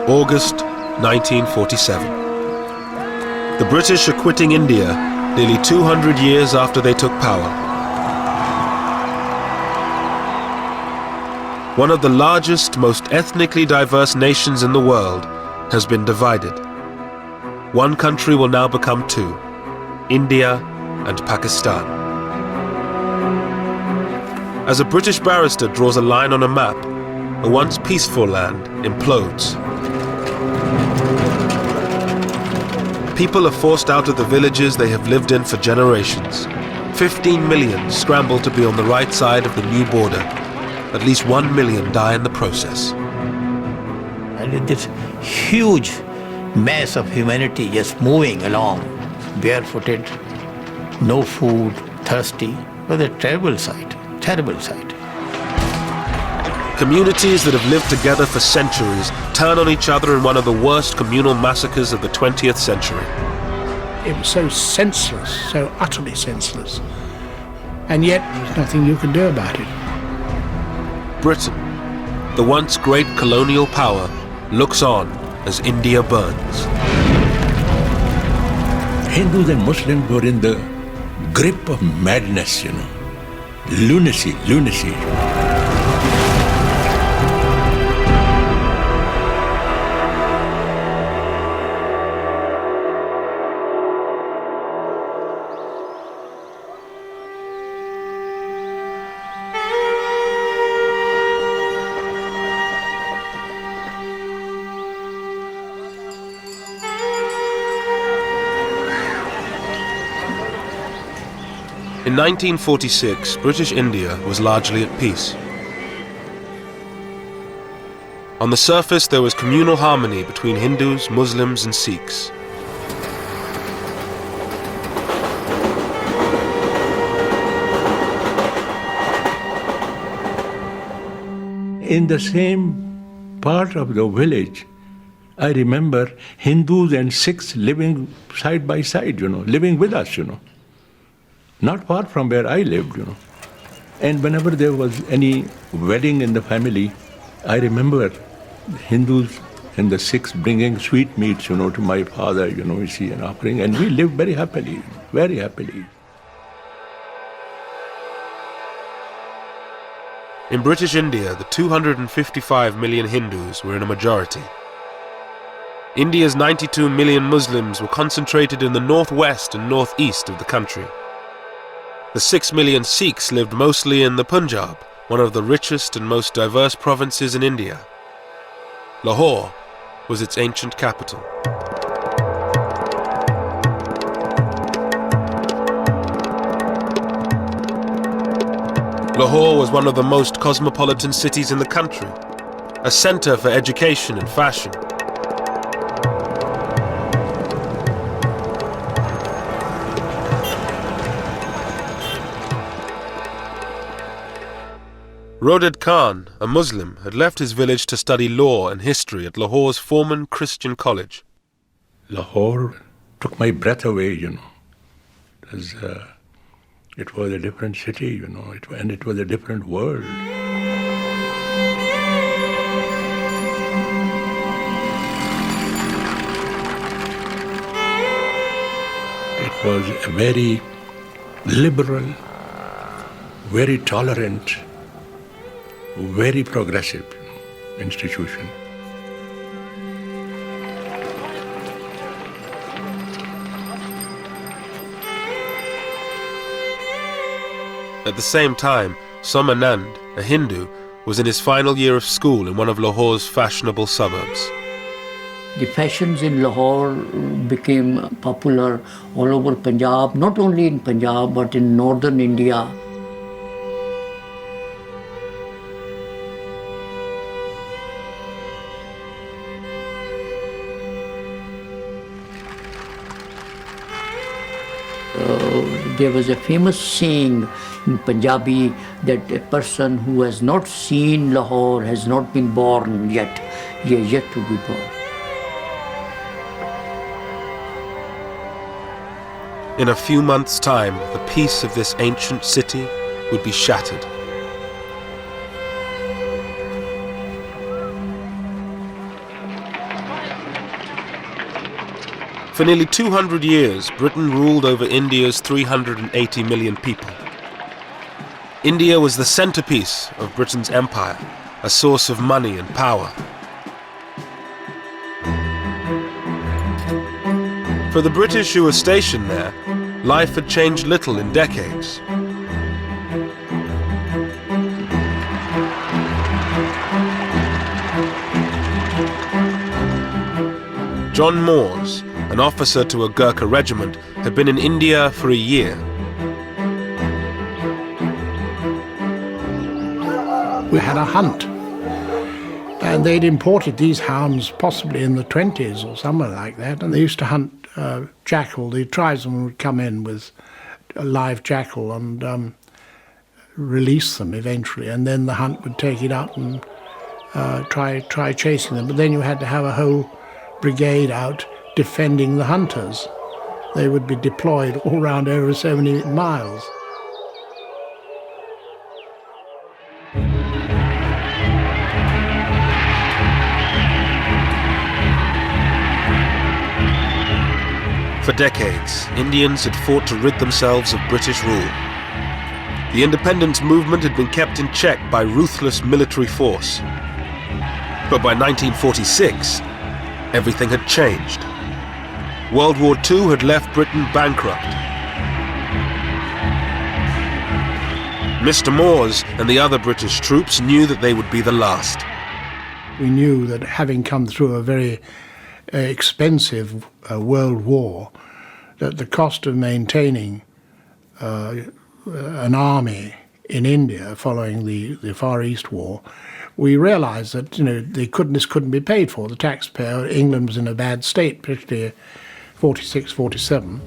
August 1947. The British are quitting India nearly 200 years after they took power. One of the largest, most ethnically diverse nations in the world has been divided. One country will now become two, India and Pakistan. As a British barrister draws a line on a map, a once peaceful land implodes. People are forced out of the villages they have lived in for generations. 15 million scramble to be on the right side of the new border. At least 1 million die in the process. And this huge mass of humanity just moving along, barefooted, no food, thirsty. It was a terrible sight, terrible sight. Communities that have lived together for centuries turn on each other in one of the worst communal massacres of the 20th century. It was so senseless, so utterly senseless. And yet, there's nothing you can do about it. Britain, the once great colonial power, looks on as India burns. Hindus and Muslims were in the grip of madness, lunacy. In 1946, British India was largely at peace. On the surface, there was communal harmony between Hindus, Muslims, and Sikhs. In the same part of the village, I remember Hindus and Sikhs living side by side, living with us, Not far from where I lived, And whenever there was any wedding in the family, I remember the Hindus and the Sikhs bringing sweetmeats, to my father, and offering. And we lived very happily, very happily. In British India, the 255 million Hindus were in a majority. India's 92 million Muslims were concentrated in the northwest and northeast of the country. The 6 million Sikhs lived mostly in the Punjab, one of the richest and most diverse provinces in India. Lahore was its ancient capital. Lahore was one of the most cosmopolitan cities in the country, a center for education and fashion. Roded Khan, a Muslim, had left his village to study law and history at Lahore's Foreman Christian College. Lahore took my breath away, It was a different city, and it was a different world. It was a very liberal, very tolerant, very progressive institution. At the same time, Somanand, a Hindu, was in his final year of school in one of Lahore's fashionable suburbs. The fashions in Lahore became popular all over Punjab, not only in Punjab but in northern India. There was a famous saying in Punjabi that a person who has not seen Lahore has not been born yet. He is yet to be born. In a few months' time, the peace of this ancient city would be shattered. For nearly 200 years, Britain ruled over India's 380 million people. India was the centerpiece of Britain's empire, a source of money and power. For the British who were stationed there, life had changed little in decades. John Moores, an officer to a Gurkha regiment, had been in India for a year. We had a hunt, and they'd imported these hounds possibly in the 20s or somewhere like that, and they used to hunt jackal. The tribesmen would come in with a live jackal and release them eventually, and then the hunt would take it up and try chasing them. But then you had to have a whole brigade out defending the hunters. They would be deployed all round over so many miles. For decades, Indians had fought to rid themselves of British rule. The independence movement had been kept in check by ruthless military force. But by 1946, everything had changed. World War II had left Britain bankrupt. Mr. Moores and the other British troops knew that they would be the last. We knew that having come through a very expensive world war, that the cost of maintaining an army in India following the Far East War, we realised that this couldn't be paid for. The taxpayer, England was in a bad state, particularly 46, 47,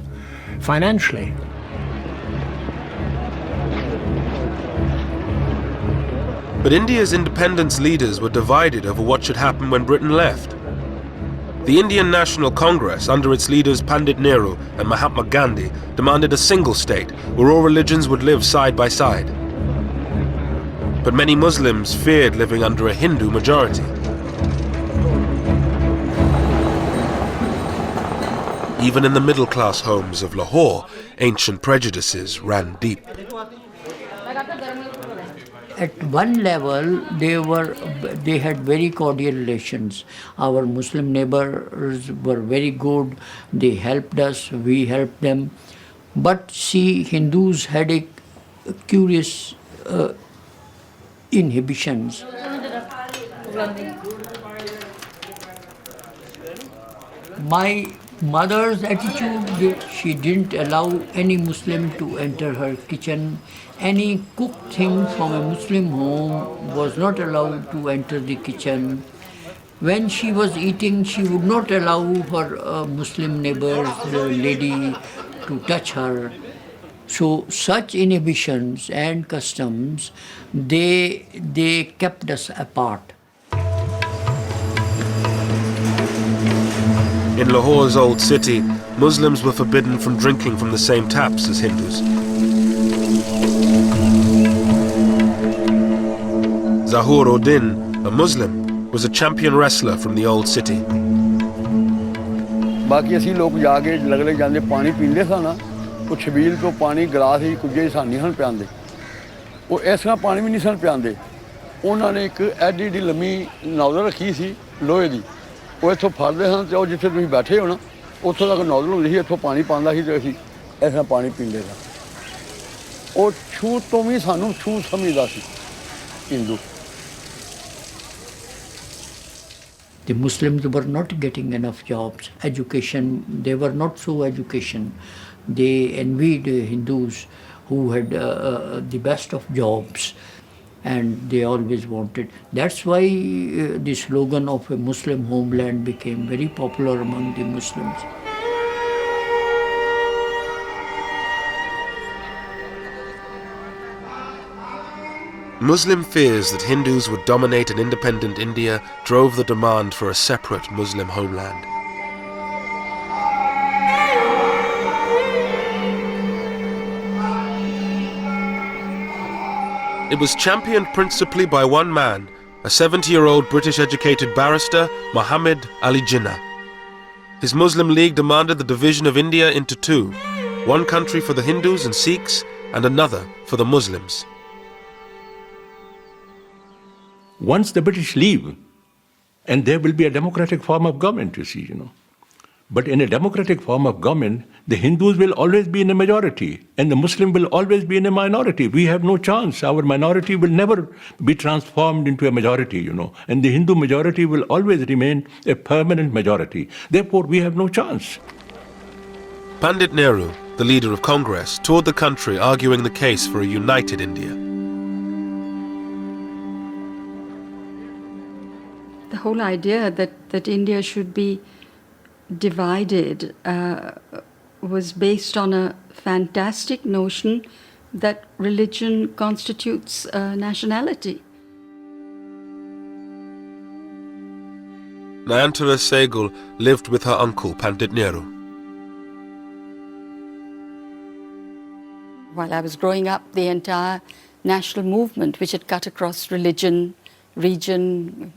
financially. But India's independence leaders were divided over what should happen when Britain left. The Indian National Congress, under its leaders Pandit Nehru and Mahatma Gandhi, demanded a single state where all religions would live side by side. But many Muslims feared living under a Hindu majority. Even in the middle-class homes of Lahore, ancient prejudices ran deep. At one level, they had very cordial relations. Our Muslim neighbors were very good. They helped us, we helped them. But see, Hindus had a curious inhibitions. My mother's attitude, she didn't allow any Muslim to enter her kitchen. Any cooked thing from a Muslim home was not allowed to enter the kitchen. When she was eating, she would not allow her Muslim neighbors, the lady, to touch her. So such inhibitions and customs, they kept us apart. In Lahore's old city, Muslims were forbidden from drinking from the same taps as Hindus. Zahur Uddin, a Muslim, was a champion wrestler from the old city. बाकी असी लोग जाके लगले जांदे पानी पींदे सा ना वो छबील तो पानी गिलास ही कुछ ही सानी सन पियांदे वो इस तरह पानी भी नहीं सन पियांदे उन्होंने एक एडी एडी लम्मी नौजल रखी सी लोहे की वो इत्थों फड़दे सन ते जिथे तुसीं बैठे हो ना उत्थों तक नौजल हुंदी सी इत्थों पानी पांदा सी ते असीं इस तरह पानी पींदे सा वो छूत तो भी सानूं छूत समझदा सी Hindu. The Muslims were not getting enough jobs, education, they were not so education. They envied Hindus who had the best of jobs, and they always wanted. That's why the slogan of a Muslim homeland became very popular among the Muslims. Muslim fears that Hindus would dominate an independent India drove the demand for a separate Muslim homeland. It was championed principally by one man, a 70-year-old British-educated barrister, Muhammad Ali Jinnah. His Muslim League demanded the division of India into two, one country for the Hindus and Sikhs and another for the Muslims. Once the British leave, and there will be a democratic form of government, you see, But in a democratic form of government, the Hindus will always be in a majority and the Muslim will always be in a minority. We have no chance. Our minority will never be transformed into a majority, and the Hindu majority will always remain a permanent majority. Therefore, we have no chance. Pandit Nehru, the leader of Congress, toured the country arguing the case for a united India. The whole idea that India should be divided was based on a fantastic notion that religion constitutes nationality. Nayantara Sehgal lived with her uncle, Pandit Nehru. While I was growing up, the entire national movement, which had cut across religion, region,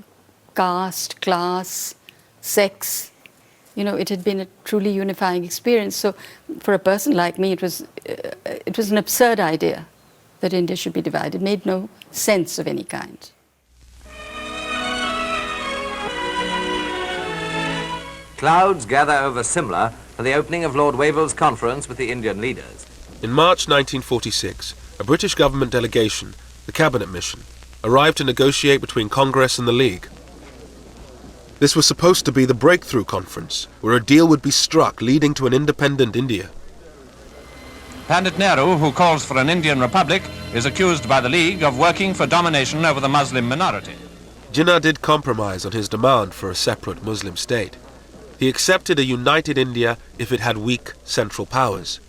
caste, class, sex, it had been a truly unifying experience. So for a person like me, it was an absurd idea that India should be divided. It made no sense of any kind. Clouds gather over Simla for the opening of Lord Wavell's conference with the Indian leaders. In March 1946, a British government delegation, the Cabinet Mission, arrived to negotiate between Congress and the League. This was supposed to be the breakthrough conference, where a deal would be struck leading to an independent India. Pandit Nehru, who calls for an Indian republic, is accused by the League of working for domination over the Muslim minority. Jinnah did compromise on his demand for a separate Muslim state. He accepted a united India if it had weak central powers.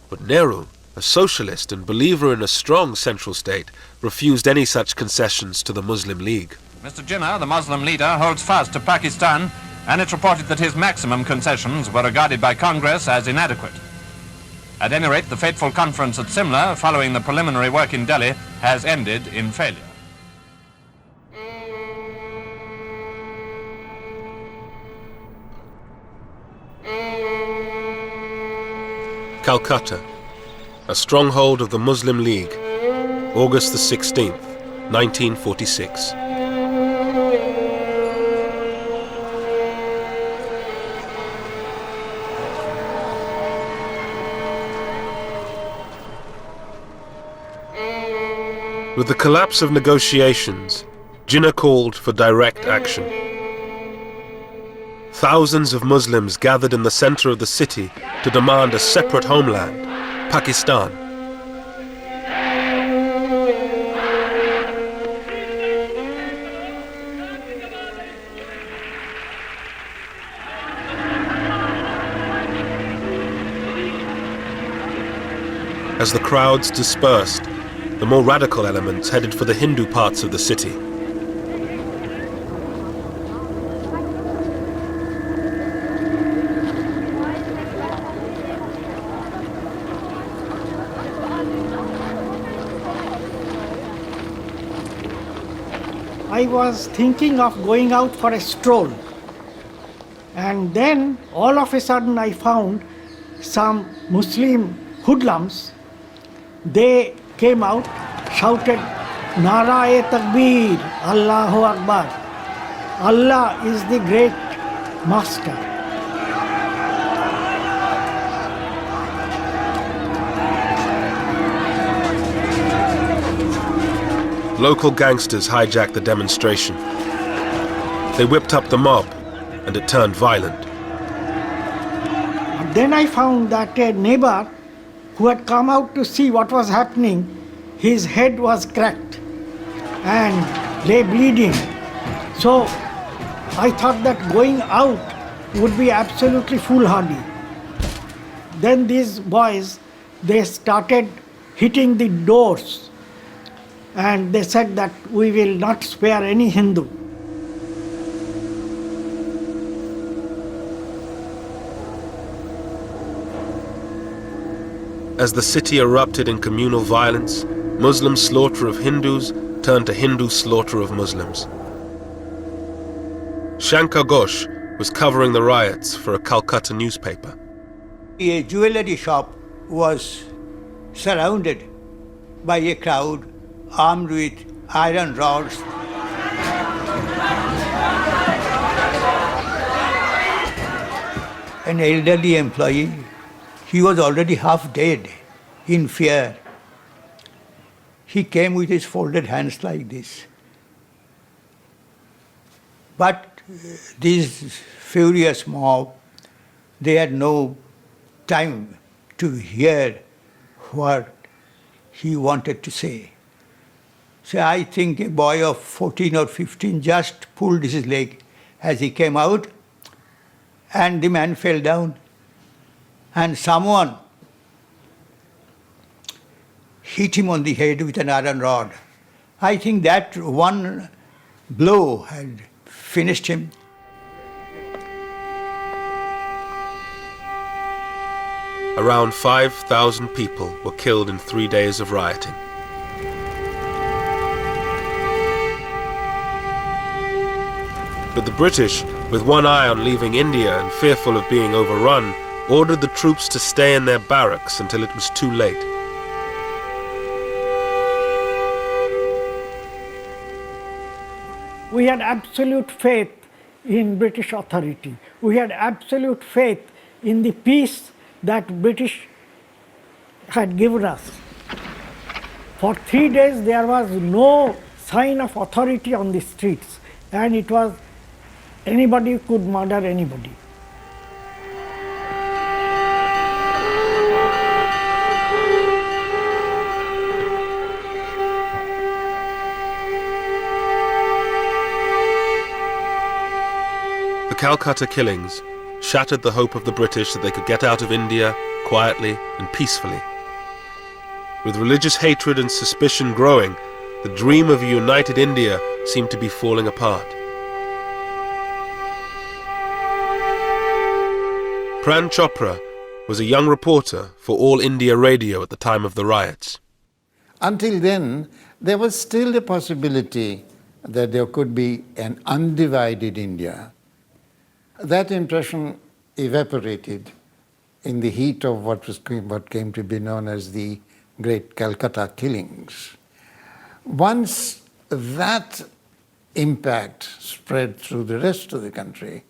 But Nehru, a socialist and believer in a strong central state, refused any such concessions to the Muslim League. Mr. Jinnah, the Muslim leader, holds fast to Pakistan, and it's reported that his maximum concessions were regarded by Congress as inadequate. At any rate, the fateful conference at Simla, following the preliminary work in Delhi, has ended in failure. Calcutta, a stronghold of the Muslim League, August the 16th, 1946. With the collapse of negotiations, Jinnah called for direct action. Thousands of Muslims gathered in the center of the city to demand a separate homeland, Pakistan. As the crowds dispersed, the more radical elements headed for the Hindu parts of the city. I was thinking of going out for a stroll, and then all of a sudden I found some Muslim hoodlums. They came out, shouted, Nara-e Takbir, Allahu Akbar. Allah is the great master. Local gangsters hijacked the demonstration. They whipped up the mob, and it turned violent. Then I found that a neighbor who had come out to see what was happening, his head was cracked and lay bleeding. So I thought that going out would be absolutely foolhardy. Then these boys, they started hitting the doors, and they said that we will not spare any Hindu. As the city erupted in communal violence, Muslim slaughter of Hindus turned to Hindu slaughter of Muslims. Shankar Ghosh was covering the riots for a Calcutta newspaper. A jewellery shop was surrounded by a crowd armed with iron rods. An elderly employee, he was already half dead in fear. He came with his folded hands like this. But this furious mob, they had no time to hear what he wanted to say. So I think a boy of 14 or 15 just pulled his leg as he came out, and the man fell down. And someone hit him on the head with an iron rod. I think that one blow had finished him. Around 5,000 people were killed in 3 days of rioting. But the British, with one eye on leaving India and fearful of being overrun, ordered the troops to stay in their barracks until it was too late. We had absolute faith in British authority. We had absolute faith in the peace that British had given us. For 3 days there was no sign of authority on the streets, and it was anybody could murder anybody. The Calcutta killings shattered the hope of the British that they could get out of India quietly and peacefully. With religious hatred and suspicion growing, the dream of a united India seemed to be falling apart. Pran Chopra was a young reporter for All India Radio at the time of the riots. Until then, there was still a possibility that there could be an undivided India. That impression evaporated in the heat of what came to be known as the Great Calcutta Killings. Once that impact spread through the rest of the country,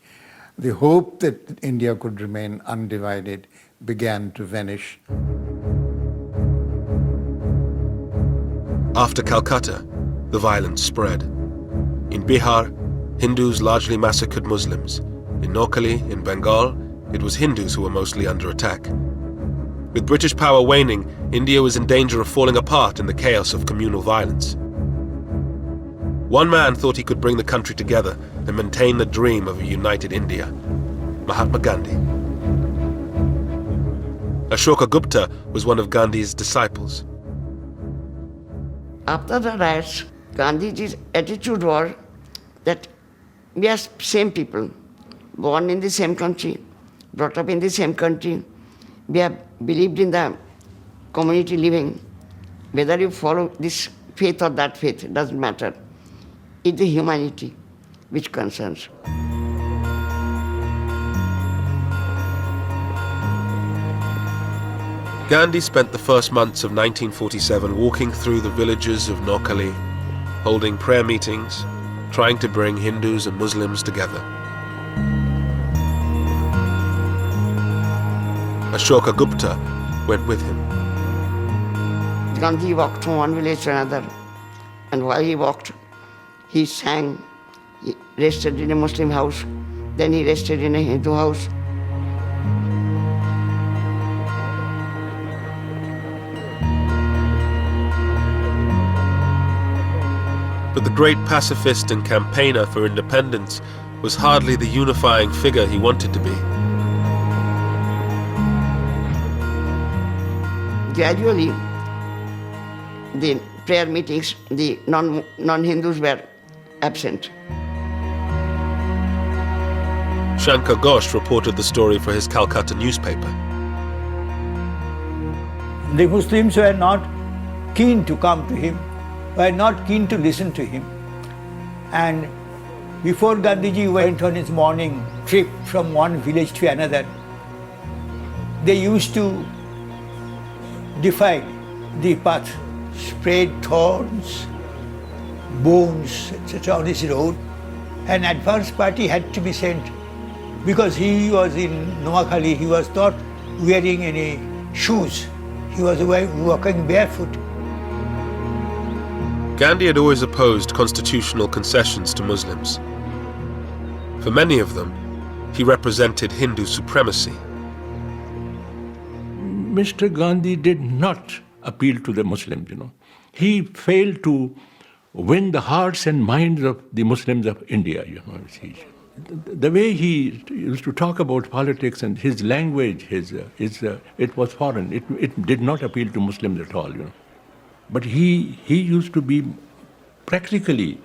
the hope that India could remain undivided began to vanish. After Calcutta, the violence spread. In Bihar, Hindus largely massacred Muslims. In Noakhali, in Bengal, it was Hindus who were mostly under attack. With British power waning, India was in danger of falling apart in the chaos of communal violence. One man thought he could bring the country together and maintain the dream of a united India: Mahatma Gandhi. Ashoka Gupta was one of Gandhi's disciples. After the riots, Gandhiji's attitude was that we are same people, born in the same country, brought up in the same country. We have believed in the community living. Whether you follow this faith or that faith, it doesn't matter. It's the humanity which concerns. Gandhi spent the first months of 1947 walking through the villages of Noakhali, holding prayer meetings, trying to bring Hindus and Muslims together. Ashoka Gupta went with him. Gandhi walked from one village to another, and while he walked, he sang. He rested in a Muslim house, then he rested in a Hindu house. But the great pacifist and campaigner for independence was hardly the unifying figure he wanted to be. Gradually, the prayer meetings, the non-Hindus were absent. Shankar Ghosh reported the story for his Calcutta newspaper. The Muslims were not keen to come to him, were not keen to listen to him. And Before Gandhiji went on his morning trip from one village to another, they used to defile the path, spread thorns, bones, etc. on his road. An advance party had to be sent because he was in Noakhali, he was not wearing any shoes. He was walking barefoot. Gandhi had always opposed constitutional concessions to Muslims. For many of them, he represented Hindu supremacy. Mr. Gandhi did not appeal to the Muslims, He failed to win the hearts and minds of the Muslims of India, The way he used to talk about politics and his language, it was foreign. It did not appeal to Muslims at all, But he used to be practically,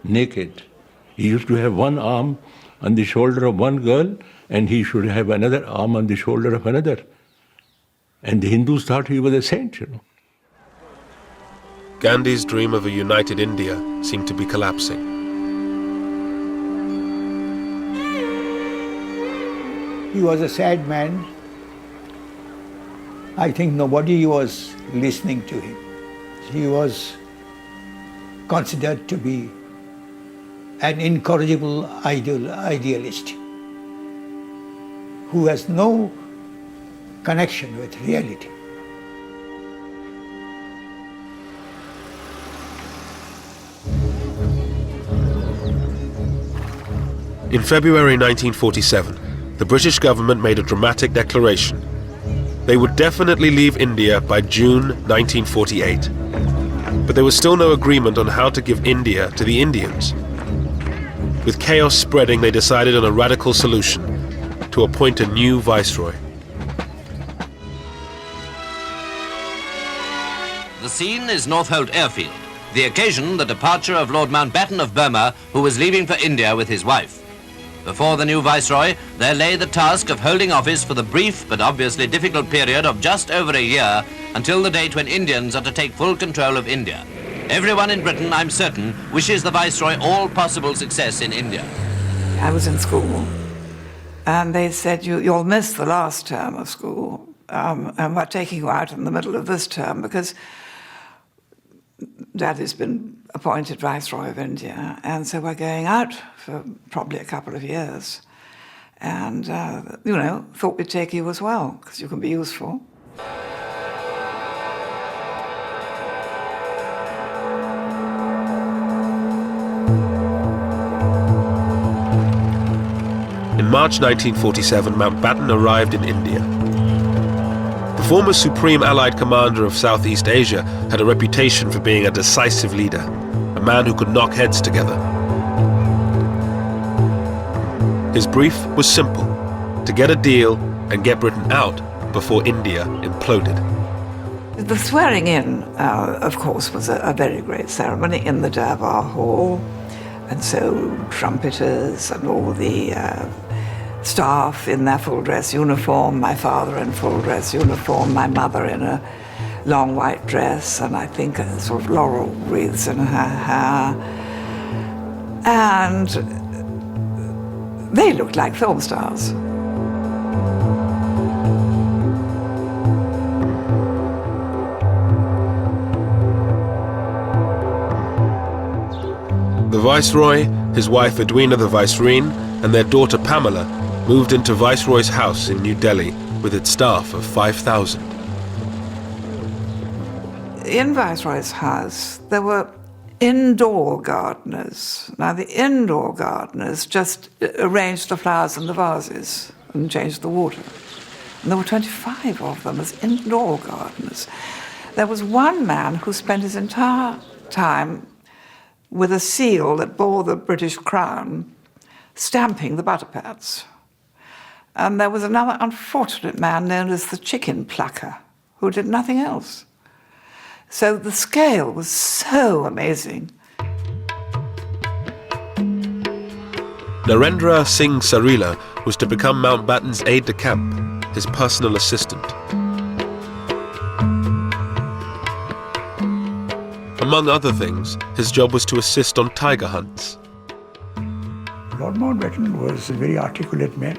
naked. He used to have one arm on the shoulder of one girl, and he should have another arm on the shoulder of another. And the Hindus thought he was a saint, Gandhi's dream of a united India seemed to be collapsing. He was a sad man. I think nobody was listening to him. He was considered to be an incorrigible idealist who has no connection with reality. In February 1947, the British government made a dramatic declaration. They would definitely leave India by June 1948. But there was still no agreement on how to give India to the Indians. With chaos spreading, they decided on a radical solution: to appoint a new viceroy. The scene is Northolt Airfield, the occasion the departure of Lord Mountbatten of Burma, who was leaving for India with his wife. Before the new viceroy, there lay the task of holding office for the brief but obviously difficult period of just over a year until the date when Indians are to take full control of India. Everyone in Britain, I'm certain, wishes the viceroy all possible success in India. I was in school, and they said, you'll miss the last term of school, and we're taking you out in the middle of this term because Daddy's been appointed Viceroy of India, and so we're going out for probably a couple of years. And, thought we'd take you as well, because you can be useful. In March 1947, Mountbatten arrived in India. The former Supreme Allied Commander of Southeast Asia had a reputation for being a decisive leader, a man who could knock heads together. His brief was simple: to get a deal and get Britain out before India imploded. The swearing in, of course, was a very great ceremony in the Durbar Hall. And so trumpeters and all the staff in their full dress uniform, my father in full dress uniform, my mother in a long white dress, and I think a sort of laurel wreaths in her hair. And they looked like film stars. The Viceroy, his wife Edwina the Vicereine, and their daughter Pamela moved into Viceroy's house in New Delhi with its staff of 5,000. In Viceroy's house, there were indoor gardeners. Now, the indoor gardeners just arranged the flowers in the vases and changed the water. And there were 25 of them as indoor gardeners. There was one man who spent his entire time with a seal that bore the British crown, stamping the butter pads. And there was another unfortunate man known as the chicken plucker, who did nothing else. So the scale was so amazing. Narendra Singh Sarila was to become Mountbatten's aide-de-camp, his personal assistant. Among other things, his job was to assist on tiger hunts. Lord Mountbatten was a very articulate man,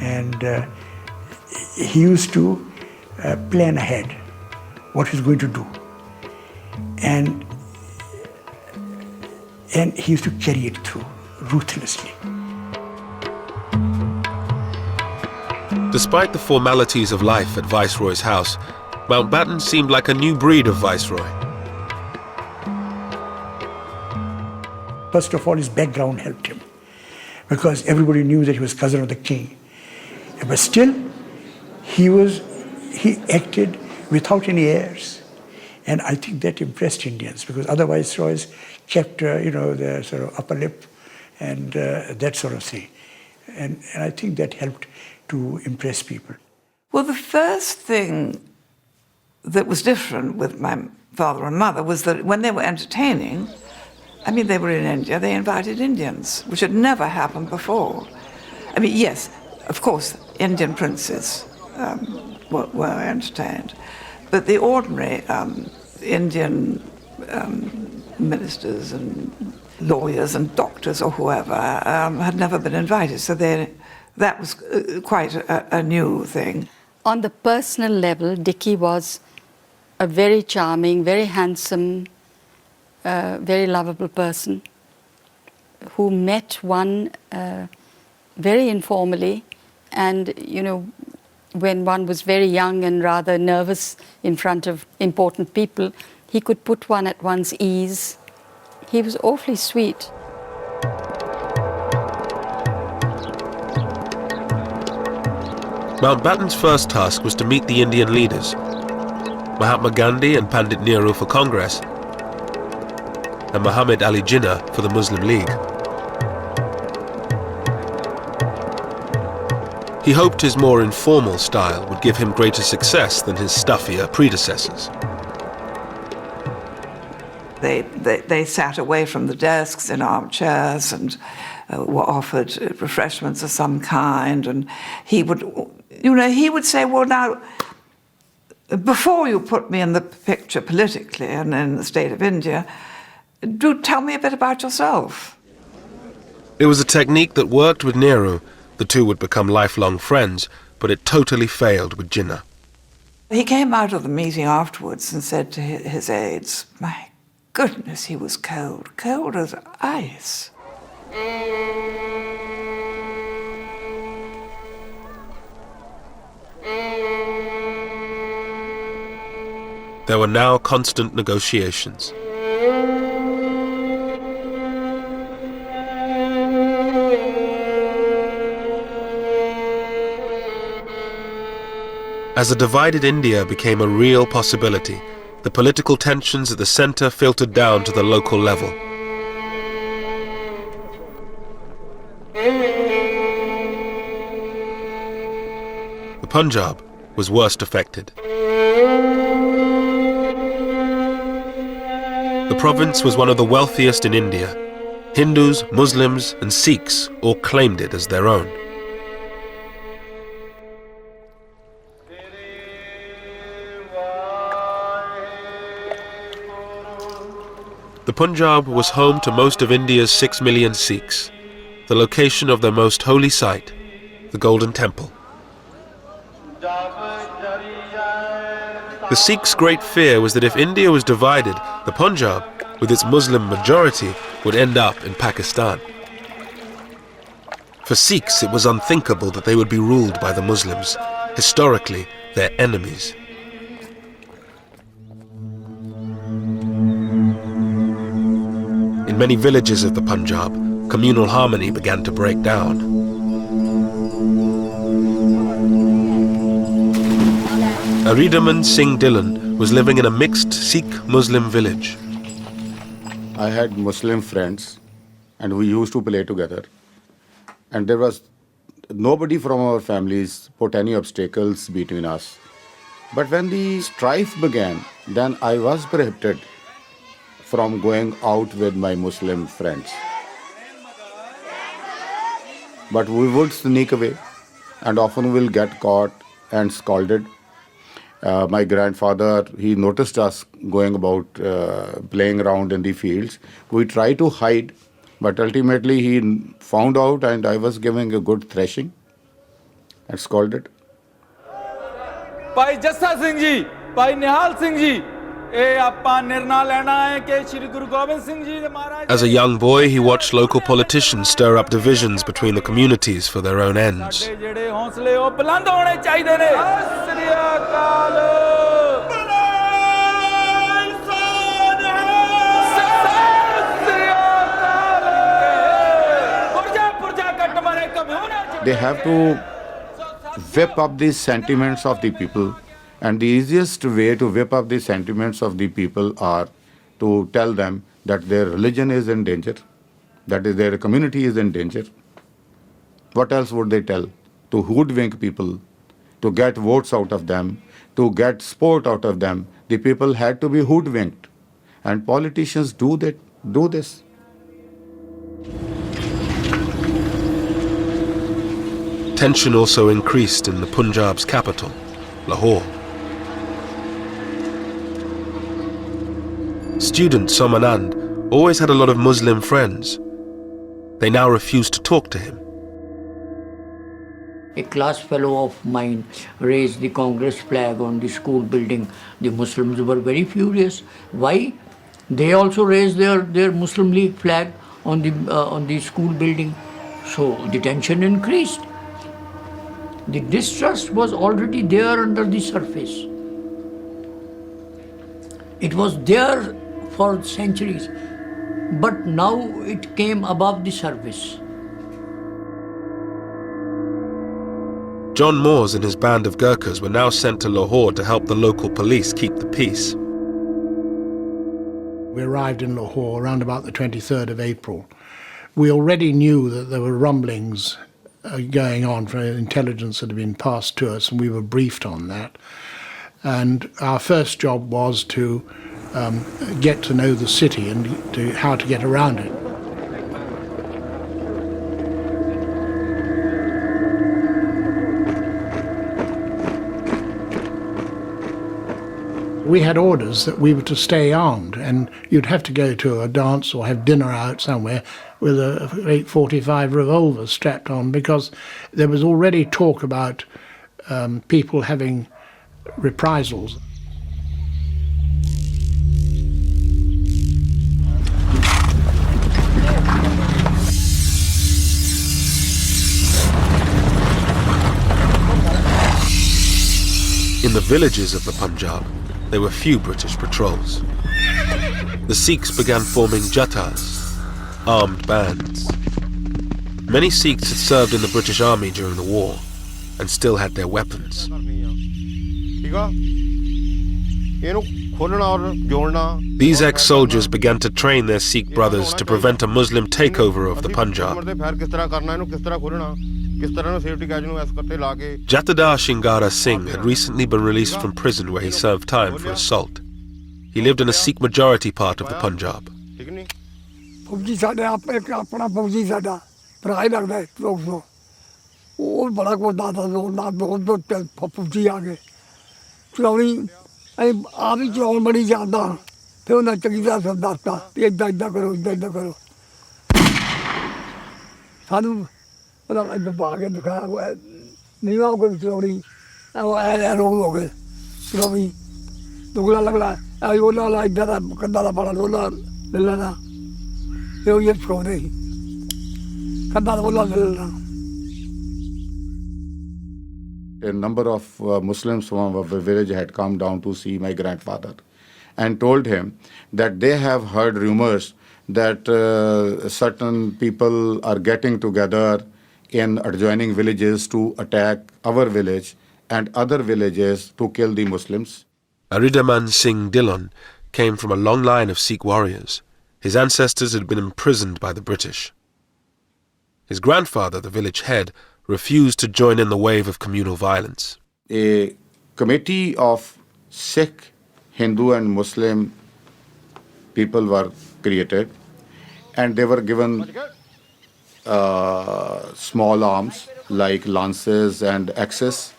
and he used to plan ahead what he's going to do. And he used to carry it through ruthlessly. Despite the formalities of life at Viceroy's house, Mountbatten seemed like a new breed of Viceroy. First of all, his background helped him, because everybody knew that he was cousin of the king. But still, he acted without any airs. And I think that impressed Indians, because other viceroys kept, their sort of upper lip and that sort of thing. And I think that helped to impress people. Well, the first thing that was different with my father and mother was that when they were entertaining, they were in India, they invited Indians, which had never happened before. Yes, of course, Indian princes were entertained, but the ordinary Indian ministers and lawyers and doctors or whoever had never been invited, so that was quite a new thing. On the personal level, Dickie was a very charming, very handsome, very lovable person who met one very informally, and when one was very young and rather nervous in front of important people, he could put one at one's ease. He was awfully sweet. Mountbatten's first task was to meet the Indian leaders, Mahatma Gandhi and Pandit Nehru for Congress, and Muhammad Ali Jinnah for the Muslim League. He hoped his more informal style would give him greater success than his stuffier predecessors. They sat away from the desks in armchairs and were offered refreshments of some kind, and he would say, well, now, before you put me in the picture politically and in the state of India, do tell me a bit about yourself. It was a technique that worked with Nehru. The two would become lifelong friends, but it totally failed with Jinnah. He came out of the meeting afterwards and said to his aides, my goodness, he was cold, cold as ice. There were now constant negotiations. As a divided India became a real possibility, the political tensions at the centre filtered down to the local level. The Punjab was worst affected. The province was one of the wealthiest in India. Hindus, Muslims, and Sikhs all claimed it as their own. The Punjab was home to most of India's 6 million Sikhs, the location of their most holy site, the Golden Temple. The Sikhs' great fear was that if India was divided, the Punjab, with its Muslim majority, would end up in Pakistan. For Sikhs, it was unthinkable that they would be ruled by the Muslims, historically their enemies. In many villages of the Punjab, communal harmony began to break down. Aridaman Singh Dillon was living in a mixed Sikh-Muslim village. I had Muslim friends and we used to play together. And there was nobody from our families put any obstacles between us. But when the strife began, then I was prohibited from going out with my Muslim friends. But we would sneak away and often will get caught and scolded. My grandfather, he noticed us going about playing around in the fields. We tried to hide, But ultimately he found out and I was giving a good thrashing and scolded. ਭਾਈ ਜੱਸਾ ਸਿੰਘ ਜੀ ਭਾਈ ਨਿਹਾਲ ਸਿੰਘ ਜੀ ਇਹ ਆਪਾਂ ਨਿਰਣਾ ਲੈਣਾ ਹੈ ਕਿ ਸ੍ਰੀ ਗੁਰੂ ਗੋਬਿੰਦ ਸਿੰਘ ਜੀ ਦੇ ਮਹਾਰਾਜ As a young boy, he watched local politicians stir up divisions between the communities for their own ends. ਸਾਡੇ ਜਿਹੜੇ ਹੌਸਲੇ ਉਹ ਬੁਲੰਦ ਹੋਣੇ ਚਾਹੀਦੇ ਨੇ ਸਤਿ ਸ੍ਰੀ ਅਕਾਲ They have to whip up the sentiments of the people, and the easiest way to whip up the sentiments of the people are to tell them that their religion is in danger, that is their community is in danger. What else would they tell? To hoodwink people, to get votes out of them, to get support out of them. The people had to be hoodwinked, and politicians do this. Tension also increased in the Punjab's capital, Lahore. Student Somanand always had a lot of Muslim friends. They now refused to talk to him. A class fellow of mine raised the Congress flag on the school building. The Muslims were very furious. Why? They also raised their Muslim League flag on the school building. So the tension increased. The distrust was already there under the surface. It was there for centuries, but now it came above the surface. John Moores and his band of Gurkhas were now sent to Lahore to help the local police keep the peace. We arrived in Lahore around about the 23rd of April. We already knew that there were rumblings going on for intelligence that had been passed to us, and we were briefed on that. And our first job was to get to know the city and how to get around it. We had orders that we were to stay armed, and you'd have to go to a dance or have dinner out somewhere with a 845 revolver strapped on, because there was already talk about people having reprisals. In the villages of the Punjab, there were few British patrols. The Sikhs began forming jathas, armed bands. Many Sikhs had served in the British Army during the war and still had their weapons. These ex-soldiers began to train their Sikh brothers to prevent a Muslim takeover of the Punjab. Jatadar Shingara Singh had recently been released from prison where he served time for assault. He lived in a Sikh majority part of the Punjab. फौजी साढ़े आप एक अपना फौजी साढ़ा भरा ही लगता है लोग तो वो बड़ा को दादा ना बहुत फौजी आ गए चलानी आप ही चलाने बड़ी जाता फिर उन्हें चंगी तरह सब दसता इदा इदा करो इदा करो सानू इधर पा के दिखाया नहीं वहाँ कोई चलानी रोग हो गए चलानी दुगला लगला वो इधर कंधा का बड़ा रोला ले लेना A number of Muslims from our village had come down to see my grandfather and told him that they have heard rumors that certain people are getting together in adjoining villages to attack our village and other villages to kill the Muslims. Aridaman Singh Dillon came from a long line of Sikh warriors. His ancestors had been imprisoned by the British. His grandfather, the village head, refused to join in the wave of communal violence. A committee of Sikh, Hindu and Muslim people were created, and they were given small arms like lances and axes.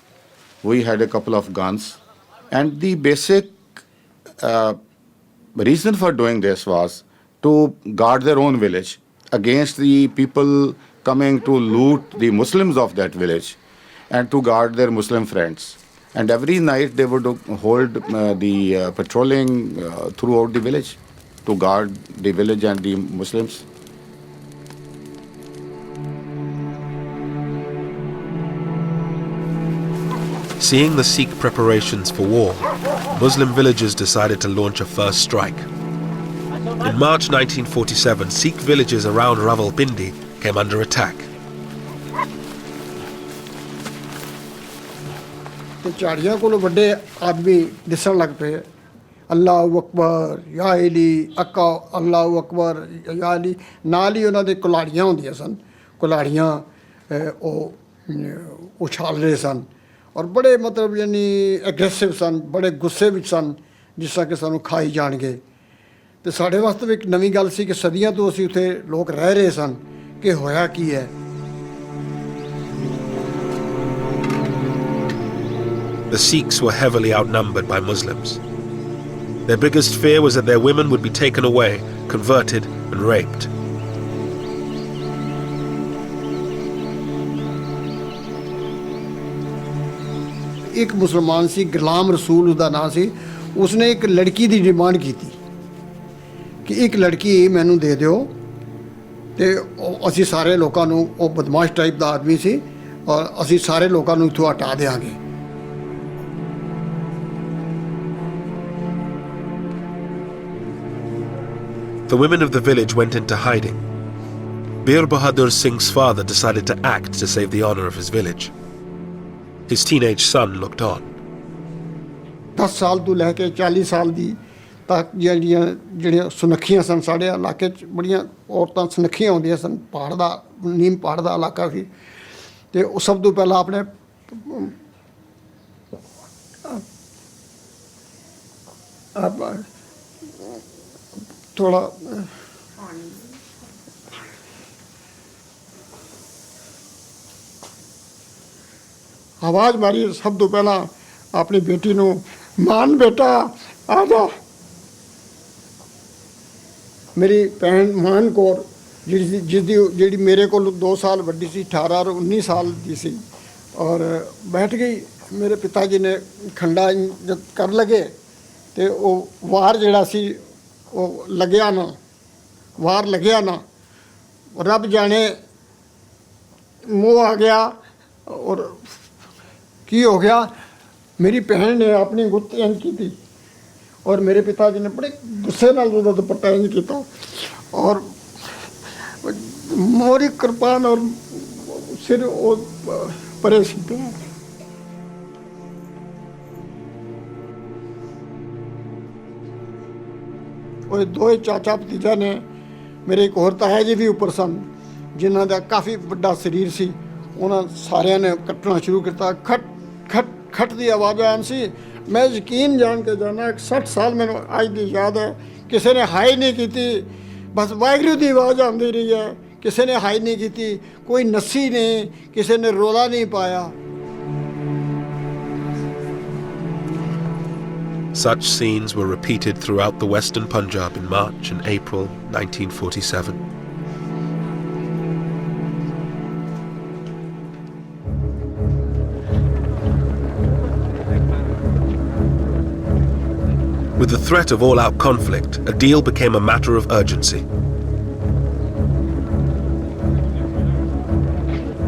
We had a couple of guns, and the basic reason for doing this was to guard their own village against the people coming to loot the Muslims of that village and to guard their Muslim friends. And every night they would hold the patrolling throughout the village to guard the village and the Muslims. Seeing the Sikh preparations for war, Muslim villagers decided to launch a first strike. In March 1947, Sikh villages around Rawalpindi came under attack. ਤੇ ਝਾੜੀਆਂ ਕੋਲੋਂ ਵੱਡੇ ਆਦਮੀ ਦਿਸਣ ਲੱਗ ਪਏ ਅੱਲਾਹੁ ਅਕਬਰ ਯਾ ਅਲੀ ਅੱਕਾ ਅੱਲਾਹੁ ਅਕਬਰ ਯਾ ਅਲੀ ਨਾਲ ਹੀ ਉਹਨਾਂ ਦੇ ਕੁਲਾੜੀਆਂ ਹੁੰਦੀਆਂ ਸਨ ਕੁਲਾੜੀਆਂ ਉਹ ਉਛਾਲ ਰਹੇ ਸਨ ਔਰ ਬੜੇ ਮਤਲਬ ਯਾਨੀ ਐਗਰੈਸਿਵ ਸਨ ਬੜੇ ਗੁੱਸੇ ਵਿੱਚ ਸਨ ਜਿਸ ਤਰ੍ਹਾਂ ਕਿ ਸਾਨੂੰ ਖਾਈ ਜਾਣਗੇ ਤੇ ਸਾਡੇ ਵਾਸਤੇ ਵੀ ਇੱਕ ਨਵੀਂ ਗੱਲ ਸੀ ਕਿ ਸਦੀਆਂ ਤੋਂ ਅਸੀਂ ਉੱਥੇ ਲੋਕ ਰਹਿ ਰਹੇ ਸਨ ਕਿ ਹੋਇਆ ਕੀ ਹੈ The Sikhs were heavily outnumbered by Muslims. Their biggest fear was that their women would be taken away, converted and raped. ਇੱਕ ਮੁਸਲਮਾਨ ਸੀ ਗੁਲਾਮ ਰਸੂਲ ਉਹਦਾ ਨਾਂ ਸੀ ਉਸਨੇ ਇੱਕ ਲੜਕੀ ਦੀ ਡਿਮਾਂਡ ਕੀਤੀ ਕਿ ਇੱਕ ਲੜਕੀ ਮੈਨੂੰ ਦੇ ਦਿਓ ਤੇ ਅਸੀਂ ਸਾਰੇ ਲੋਕਾਂ ਨੂੰ ਉਹ ਬਦਮਾਸ਼ ਟਾਈਪ ਦਾ ਆਦਮੀ ਸੀ ਔਰ ਅਸੀਂ ਸਾਰੇ ਲੋਕਾਂ ਨੂੰ ਇੱਥੋਂ ਹਟਾ ਦੇਵਾਂਗੇ The women of the village went into hiding. Bir Bahadur Singh's father decided to act to save the honor of his village. His teenage son looked on. 10 ਸਾਲ ਤੋਂ ਲੈ ਕੇ 40 ਸਾਲ ਦੀ ਤੱਕ ਜਿਹੜੀਆਂ ਸੁਨੱਖੀਆਂ ਸਨ ਸਾਡੇ ਇਲਾਕੇ 'ਚ ਬੜੀਆਂ ਔਰਤਾਂ ਸੁਨੱਖੀਆਂ ਹੁੰਦੀਆਂ ਸਨ ਪਹਾੜ ਦਾ ਨੀਮ ਪਹਾੜ ਦਾ ਇਲਾਕਾ ਸੀ ਤੇ ਉਹ ਸਭ ਤੋਂ ਪਹਿਲਾਂ ਆਪਣੇ थोड़ा आवाज़ मारी सब तो पहला अपनी बेटी नू मान बेटा आ जा मेरी भैन मान कौर जिसदी जी मेरे को 2 साल वड्डी सी 18 और 19 साल की सी और बैठ गई मेरे पिताजी ने खंडा जब कर लगे तो वो वार जड़ा सी ਉਹ ਲੱਗਿਆ ਨਾ ਵਾਰ ਲੱਗਿਆ ਨਾ ਰੱਬ ਜਾਣੇ ਮੋਹ ਆ ਗਿਆ ਔਰ ਕੀ ਹੋ ਗਿਆ ਮੇਰੀ ਭੈਣ ਨੇ ਆਪਣੀ ਗੁੱਤ ਇੰਝ ਕੀਤੀ ਔਰ ਮੇਰੇ ਪਿਤਾ ਜੀ ਨੇ ਬੜੇ ਗੁੱਸੇ ਨਾਲ ਉਹਦਾ ਦੁਪੱਟਾ ਇੰਝ ਕੀਤਾ ਔਰ ਮੋਰੀ ਕਿਰਪਾਨ ਔਰ ਸਿਰ ਉਹ ਪਰੇ ਸੀ ਪਿਆ ਉਹ ਦੋਏ ਚਾਚਾ ਭਤੀਜਾ ਨੇ ਮੇਰੇ ਇੱਕ ਹੋਰ ਤਾਇਆ ਜੀ ਵੀ ਉੱਪਰ ਸਨ ਜਿਨ੍ਹਾਂ ਦਾ ਕਾਫੀ ਵੱਡਾ ਸਰੀਰ ਸੀ ਉਹਨਾਂ ਸਾਰਿਆਂ ਨੇ ਕੱਟਣਾ ਸ਼ੁਰੂ ਕੀਤਾ ਖਟ ਖਟ ਖਟ ਦੀ ਆਵਾਜ਼ ਆਉਣ ਸੀ ਮੈਂ ਯਕੀਨ ਜਾਣ ਕੇ ਜਾਣਾ 60 ਸਾਲ ਮੈਨੂੰ ਅੱਜ ਦੀ ਯਾਦ ਹੈ ਕਿਸੇ ਨੇ ਹਾਈ ਨਹੀਂ ਕੀਤੀ ਬਸ ਵਾਹਿਗੁਰੂ ਦੀ ਆਵਾਜ਼ ਆਉਂਦੀ ਰਹੀ ਹੈ ਕਿਸੇ ਨੇ ਹਾਈ ਨਹੀਂ ਕੀਤੀ ਕੋਈ ਨੱਸੀ ਨਹੀਂ ਕਿਸੇ ਨੇ ਰੋਲਾ ਨਹੀਂ ਪਾਇਆ Such scenes were repeated throughout the western Punjab in March and April 1947. With the threat of all-out conflict, a deal became a matter of urgency.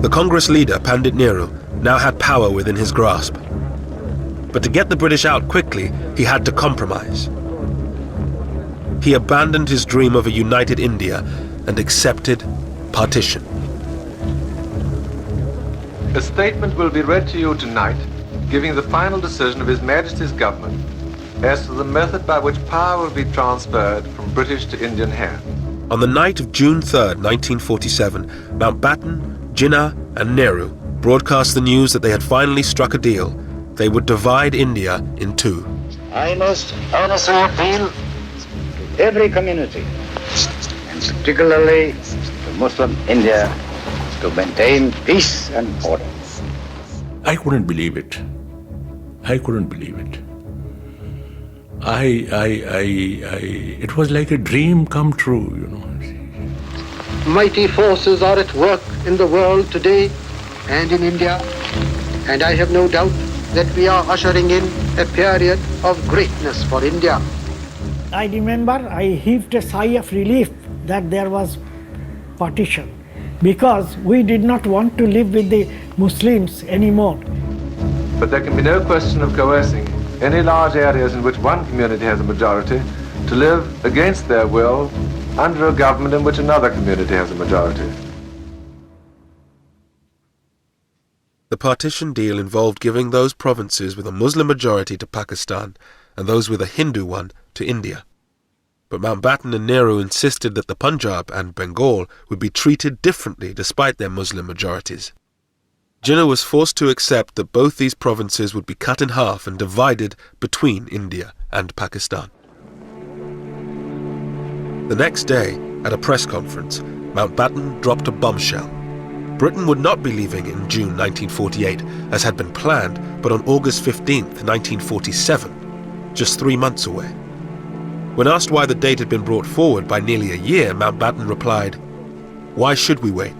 The Congress leader, Pandit Nehru, now had power within his grasp. But to get the British out quickly, he had to compromise. He abandoned his dream of a united India and accepted partition. A statement will be read to you tonight, giving the final decision of His Majesty's government as to the method by which power will be transferred from British to Indian hands. On the night of June 3rd, 1947, Mountbatten, Jinnah and Nehru broadcast the news that they had finally struck a deal. They would divide India in two. I must honestly appeal to every community, and particularly to Muslim India, to maintain peace and order. I couldn't believe it. I couldn't believe it. It was like a dream come true, you know. mighty forces are at work in the world today and in India, and I have no doubt that we are ushering in a period of greatness for India. I remember I heaved a sigh of relief that there was partition, because we did not want to live with the Muslims anymore. But there can be no question of coercing any large areas in which one community has a majority to live against their will under a government in which another community has a majority. The partition deal involved giving those provinces with a Muslim majority to Pakistan and those with a Hindu one to India. But Mountbatten and Nehru insisted that the Punjab and Bengal would be treated differently despite their Muslim majorities. Jinnah was forced to accept that both these provinces would be cut in half and divided between India and Pakistan. The next day, at a press conference, Mountbatten dropped a bombshell. Britain would not be leaving in June 1948, as had been planned, but on August 15, 1947, just 3 months away. When asked why the date had been brought forward by nearly a year, Mountbatten replied, "Why should we wait?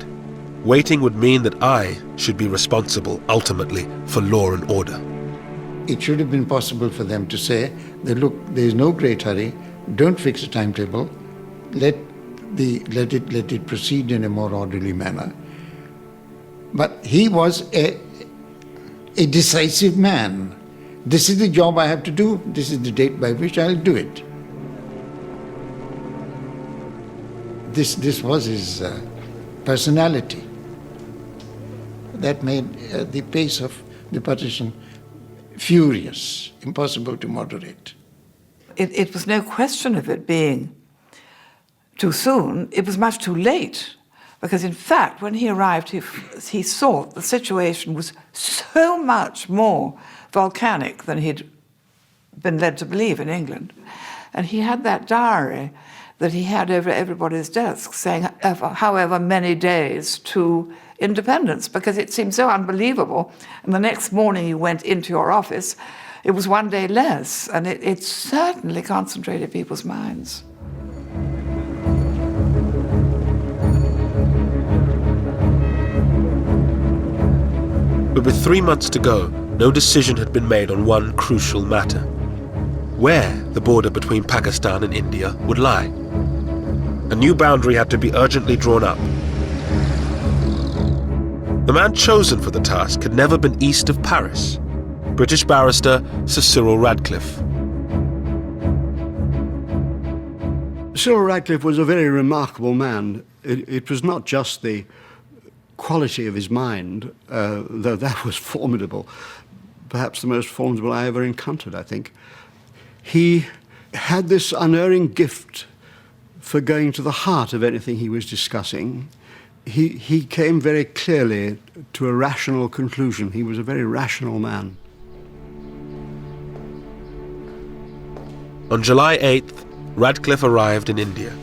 Waiting would mean that I should be responsible, ultimately, for law and order." It should have been possible for them to say that, look, there is no great hurry, don't fix a timetable, let it proceed in a more orderly manner. But he was a decisive man. This is the job I have to do, this is the date by which I'll do it. This was his personality. That made the pace of the partition furious, impossible to moderate. It was no question of it being too soon, it was much too late. Because in fact, when he arrived, he saw the situation was so much more volcanic than he'd been led to believe in England. And he had that diary that he had over everybody's desk saying however many days to independence, because it seemed so unbelievable. And the next morning you went into your office, it was 1 day less, and it certainly concentrated people's minds. But with 3 months to go, no decision had been made on one crucial matter: where the border between Pakistan and India would lie. A new boundary had to be urgently drawn up. The man chosen for the task had never been east of Paris: British barrister Sir Cyril Radcliffe. Cyril Radcliffe was a very remarkable man. It was not just the quality of his mind, though that was formidable, perhaps the most formidable I ever encountered, I think. He had this unerring gift for going to the heart of anything he was discussing. He came very clearly to a rational conclusion. He was a very rational man. On July 8th, Radcliffe arrived in India.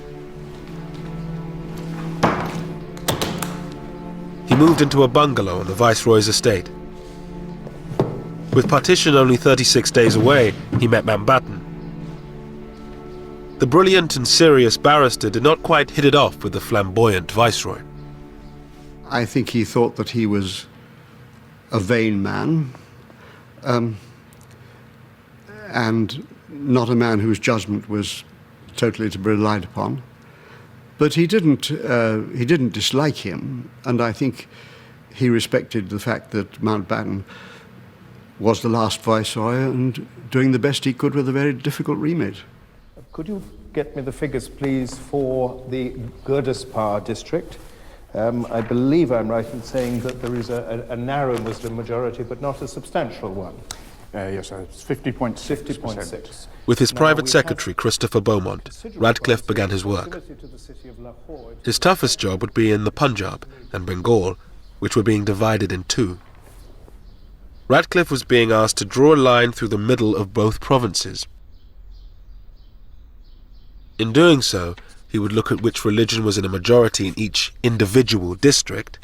He moved into a bungalow on the Viceroy's estate. With partition only 36 days away, he met Mountbatten. The brilliant and serious barrister did not quite hit it off with the flamboyant Viceroy. I think he thought that he was a vain man, and not a man whose judgment was totally to be relied upon. But he didn't dislike him, and I think he respected the fact that Mountbatten was the last Viceroy and doing the best he could with a very difficult remit. Could you get me the figures, please, for the Gurdaspur district? I believe I'm right in saying that there is a narrow Muslim majority, but not a substantial one. Yes, it's 50.6%. 50.6. With his private secretary, Christopher Beaumont, Radcliffe began his work. His toughest job would be in the Punjab and Bengal, which were being divided in two. Radcliffe was being asked to draw a line through the middle of both provinces. In doing so, he would look at which religion was in a majority in each individual district,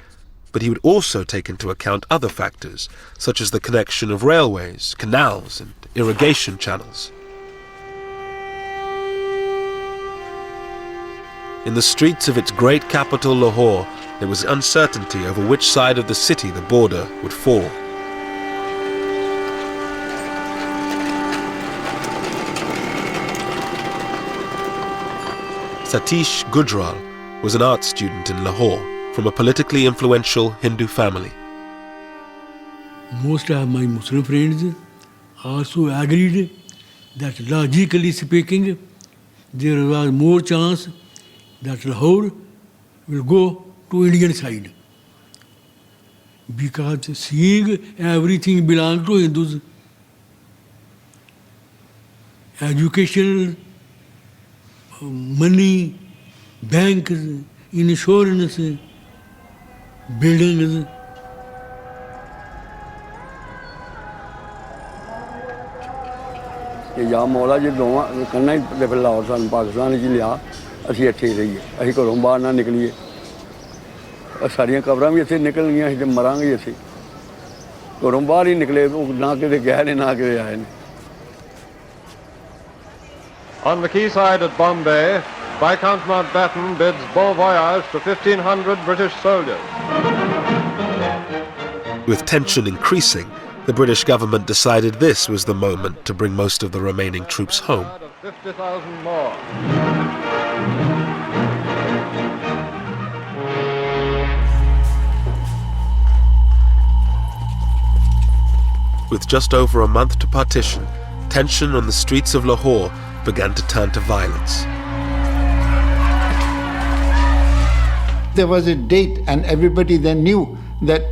but he would also take into account other factors, such as the connection of railways, canals, and irrigation channels. In the streets of its great capital, Lahore, there was uncertainty over which side of the city the border would fall. Satish Gujral was an art student in Lahore from a politically influential Hindu family. Most of my Muslim friends also agreed that logically speaking, there was more chance that Lahore will go to Indian side. Because seeing everything belongs to Hindus, education, money, banks, insurance, buildings. या मौला जी दोवां कन्ना ही फिर लाहौर सन पाकिस्तान च लिया असीं इत्थे ही रहिए असीं घरों बाहर ना निकलीए सारियां कबरां भी इत्थे निकल गईयां असीं ते मरांगे इत्थे घरों बाहर ही निकले ना किते गए ने ना किते आए ने On the quayside at Bombay, Viscount Mountbatten bids bon voyage to 1,500 British soldiers. With tension increasing, the British government decided this was the moment to bring most of the remaining troops home. 50,000 more. With just over a month to partition, tension on the streets of Lahore began to turn to violence. There was a date and everybody then knew that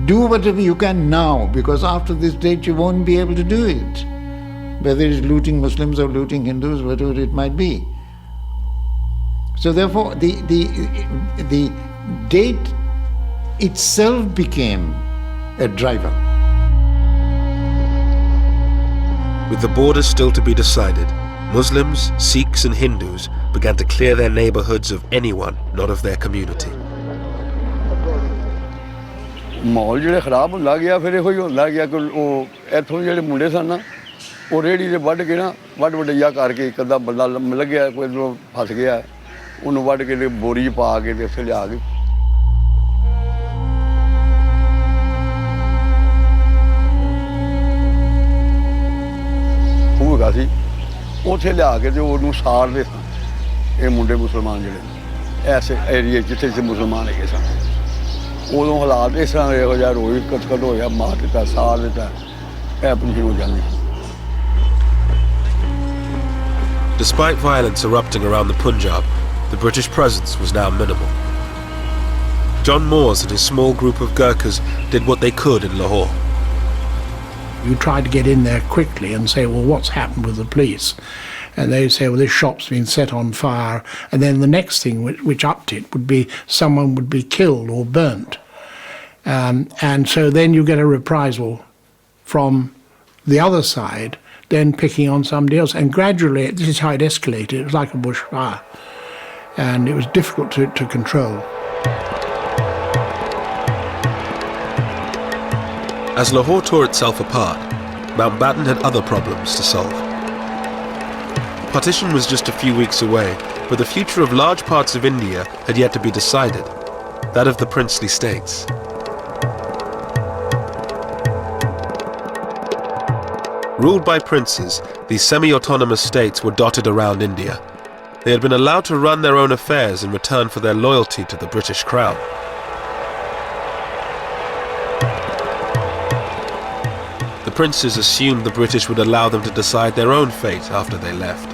do whatever you can now, because after this date you won't be able to do it. Whether it's looting Muslims or looting Hindus, whatever it might be. So therefore the date itself became a driver. With the border still to be decided, Muslims, Sikhs and Hindus began to clear their neighborhoods of anyone not of their community. माहौल जो खराब होंदा गया फिर इहो ही होंदा गया कि इत्थों ਜਿਹੜੇ ਮੁੰਡੇ ਸਨ ਨਾ ਉਹ ਰੇੜੀ ਦੇ ਵੱਢ ਕੇ ਨਾ ਵੱਡ ਵਡਈਆ ਕਰਕੇ ਇੱਕ ਅੱਧਾ ਬੰਦਾ ਲੱਗਿਆ ਕੋਈ ਫਸ ਗਿਆ ਉਹਨੂੰ ਵੱਢ ਕੇ ਤੇ ਬੋਰੀ 'ਚ ਪਾ ਕੇ ਤੇ ਇੱਥੇ ਲਿਆ ਕੇ ਉਹ ਹੈਗਾ ਸੀ ਉੱਥੇ ਲਿਆ ਕੇ ਤੇ ਉਹਨੂੰ ਸਾੜਦੇ ਸਨ ਇਹ ਮੁੰਡੇ ਮੁਸਲਮਾਨ ਜਿਹੜੇ ਐਸੇ ਏਰੀਏ ਜਿੱਥੇ ਜਿੱਥੇ ਮੁਸਲਮਾਨ ਹੈਗੇ ਸਨ ਉਦੋਂ ਹਾਲਾਤ ਇਸ ਤਰ੍ਹਾਂ ਇਹੋ ਜਿਹਾ ਰੋਈ ਕਤਲ ਹੋਇਆ ਮਾਰ ਦਿੱਤਾ ਸਾੜ ਦਿੱਤਾ ਇਹ ਆਪਣੀ ਹੋ ਜਾਂਦੀ Despite violence erupting around the Punjab, the British presence was now minimal. John Moores and his small group of Gurkhas did what they could in Lahore. You try to get in there quickly and say, well, what's happened with the police? And they say, well, this shop's been set on fire. And then the next thing which upped it would be someone would be killed or burnt. And so then you get a reprisal from the other side, then picking on somebody else. And gradually, this is how it escalated. It was like a bushfire. And it was difficult to control. As Lahore tore itself apart, Mountbatten had other problems to solve. Partition was just a few weeks away, but the future of large parts of India had yet to be decided, that of the princely states. Ruled by princes, these semi-autonomous states were dotted around India. They had been allowed to run their own affairs in return for their loyalty to the British Crown. The princes assumed the British would allow them to decide their own fate after they left.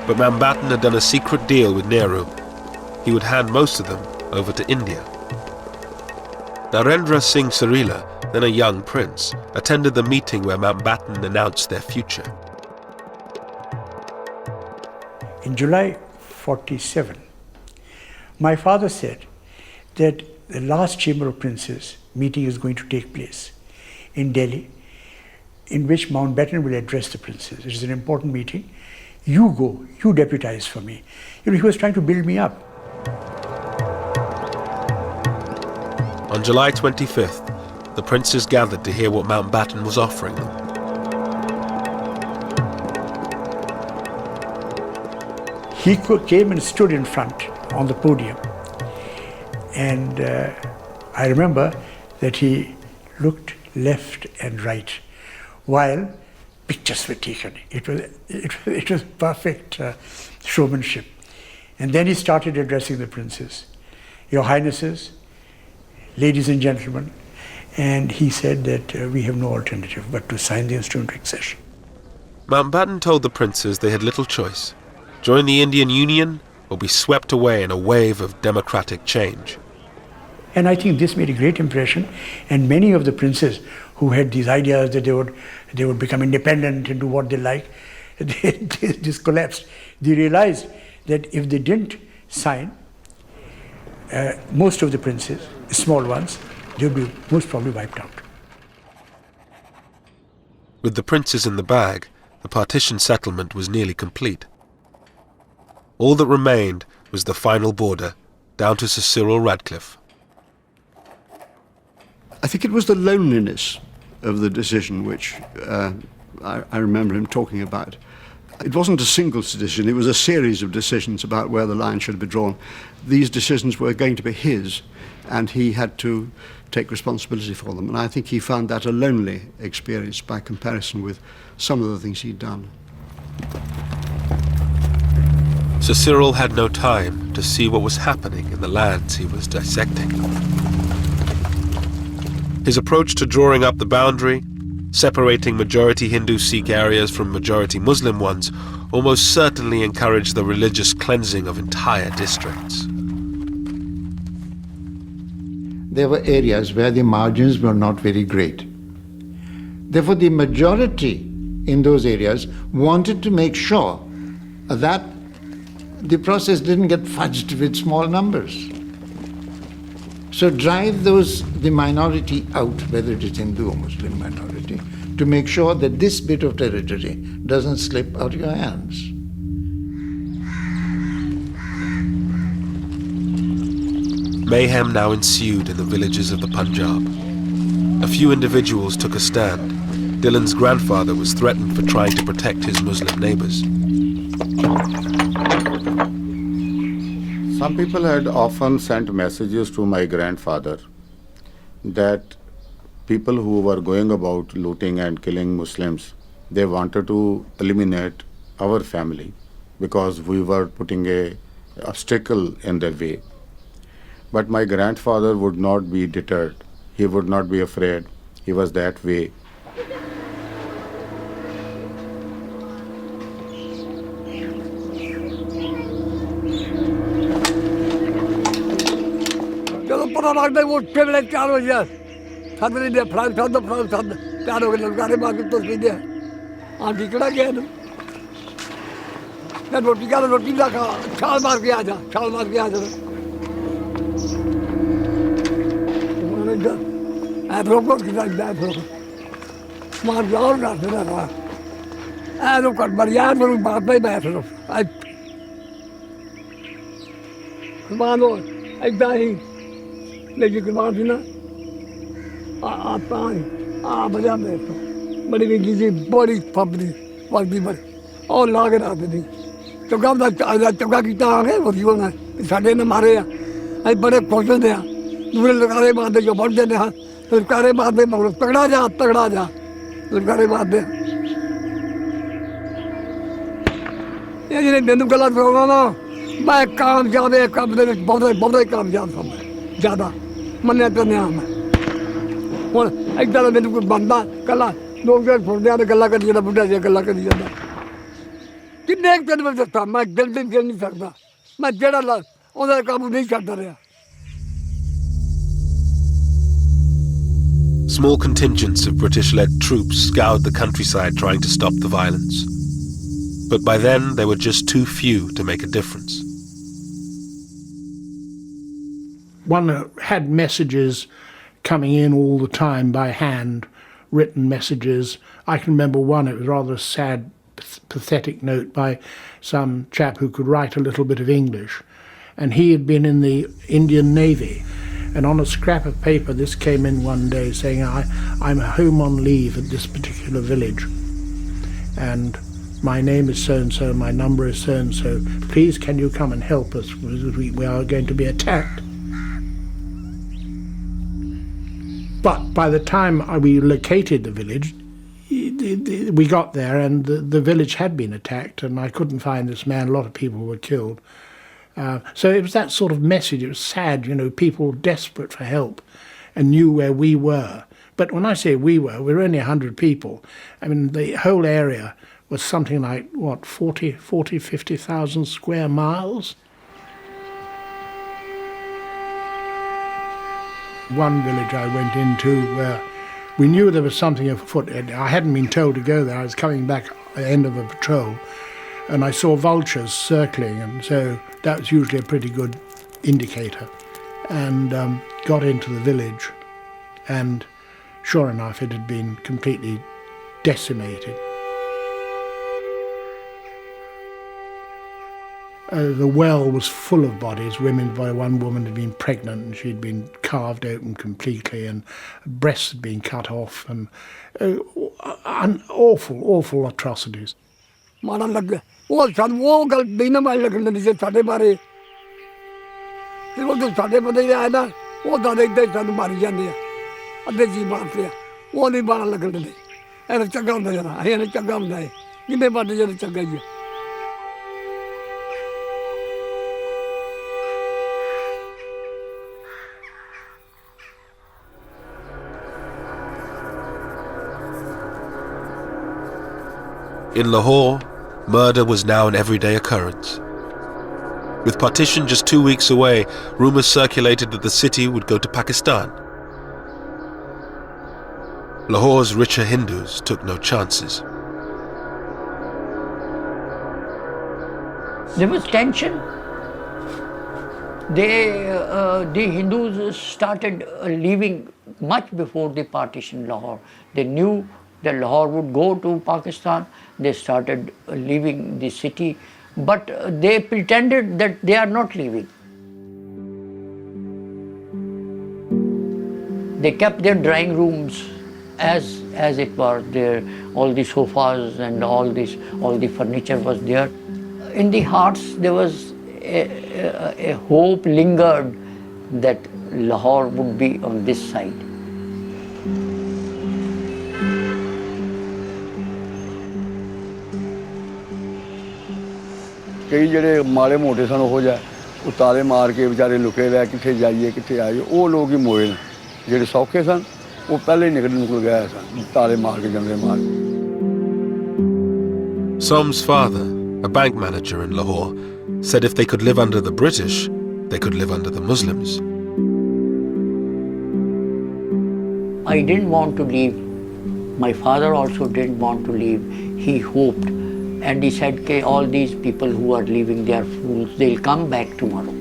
But Mountbatten had done a secret deal with Nehru. He would hand most of them over to India. Narendra Singh Sarila, then a young prince, attended the meeting where Mountbatten announced their future. In July 47, my father said that the last Chamber of Princes meeting is going to take place in Delhi, in which Mountbatten will address the princes. It is an important meeting. You go, you deputize for me. He was trying to build me up. On July 25th, the princes gathered to hear what Mountbatten was offering them. He came and stood in front on the podium. And I remember that he looked left and right while pictures were taken. It was perfect showmanship. And then he started addressing the princes. Your Highnesses, ladies and gentlemen, and he said that we have no alternative but to sign the instrument of accession. Mountbatten told the princes they had little choice: join the Indian Union or be swept away in a wave of democratic change. And I think this made a great impression, and many of the princes who had these ideas that they would become independent and do what they like, this collapsed. They realized that if they didn't sign, most of the princes, small ones, they would be most probably wiped out. With the princes in the bag, the partition settlement was nearly complete. All that remained was the final border, down to Sir Cyril Radcliffe. I think it was the loneliness of the decision which I remember him talking about. It wasn't a single decision, it was a series of decisions about where the line should be drawn. These decisions were going to be his, and he had to take responsibility for them. And I think he found that a lonely experience by comparison with some of the things he'd done. Sir Cyril had no time to see what was happening in the lands he was dissecting. His approach to drawing up the boundary, separating majority Hindu Sikh areas from majority Muslim ones, almost certainly encouraged the religious cleansing of entire districts. There were areas where the margins were not very great. Therefore, the majority in those areas wanted to make sure that the process didn't get fudged with small numbers. So drive the minority out, whether it is Hindu or Muslim minority, to make sure that this bit of territory doesn't slip out of your hands. Mayhem now ensued in the villages of the Punjab. A few individuals took a stand. Dylan's grandfather was threatened for trying to protect his Muslim neighbors. Some people had often sent messages to my grandfather that people who were going about looting and killing Muslims, they wanted to eliminate our family because we were putting an obstacle in their way. But my grandfather would not be deterred. He would not be afraid. He was that way. Small contingents of British-led troops scoured the countryside trying to stop the violence. But by then, they were just too few to make a difference. One had messages coming in all the time by hand, written messages. I can remember one, it was rather a sad, pathetic note by some chap who could write a little bit of English. And he had been in the Indian Navy. And on a scrap of paper, this came in one day saying, I'm home on leave at this particular village. And my name is so-and-so, my number is so-and-so, please can you come and help us, we are going to be attacked. But by the time we located the village, we got there and the village had been attacked and I couldn't find this man, a lot of people were killed. So it was that sort of message, it was sad, you know, people desperate for help and knew where we were. But when I say we were only 100 people. I mean, the whole area was something like, what, 50,000 square miles? One village I went into where we knew there was something afoot. I hadn't been told to go there. I was coming back at the end of a patrol and I saw vultures circling, and so that was usually a pretty good indicator. And got into the village and sure enough it had been completely decimated. The well was full of bodies. One woman had been pregnant and she'd been carved open completely and breasts had been cut off, and awful atrocities. In Lahore, murder was now an everyday occurrence. With partition just 2 weeks away, rumours circulated that the city would go to Pakistan. Lahore's richer Hindus took no chances. There was tension. The Hindus started leaving much before the partition Lahore. They knew that Lahore would go to Pakistan. They started leaving the city, but they pretended that they are not leaving. They kept their drawing rooms as it was there. All the sofas and all the furniture was there. In the hearts there was a hope lingered that Lahore would be on this side. कई ਜਿਹੜੇ ਮਾੜੇ ਮੋਟੇ ਸਨ ਉਹ ਜਾ ਉਹ ਤਾਲੇ ਮਾਰ ਕੇ ਵਿਚਾਰੇ ਲੁਕੇ ਰਹਿ ਕਿੱਥੇ ਜਾਈਏ ਕਿੱਥੇ ਆਈਏ ਉਹ ਲੋਕ ਹੀ ਮੋਏ ਨੇ ਜਿਹੜੇ ਸੌਖੇ ਸਨ ਉਹ ਪਹਿਲੇ ਹੀ ਨਿਕਲ ਗਏ ਸਨ ਤਾਲੇ ਮਾਰ ਕੇ ਜੰਗਲੇ ਮਾਰ ਕੇ Som's father, a bank manager in Lahore, said if they could live under the British, they could live under the Muslims. I didn't want to leave. My father also didn't want to leave. He hoped. And he said, okay, all these people who are leaving, they are fools. They'll come back tomorrow.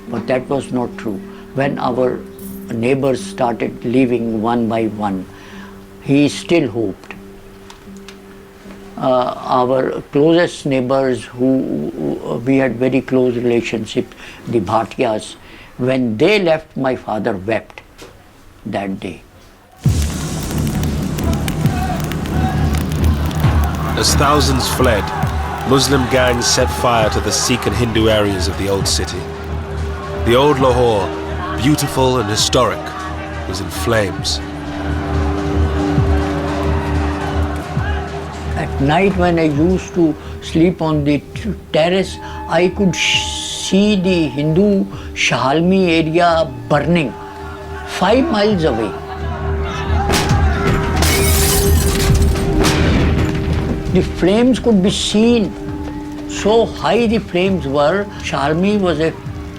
But that was not true. When our neighbors started leaving one by one, he still hoped. Our closest neighbors who we had very close relationship, the Bhatiyas, when they left, my father wept that day. As thousands fled, Muslim gangs set fire to the Sikh and Hindu areas of the old city. The old Lahore, beautiful and historic, was in flames. At night when I used to sleep on the terrace, I could see the Hindu Shahalmi area burning 5 miles away. The flames could be seen. So high the flames were. Shahalmi was a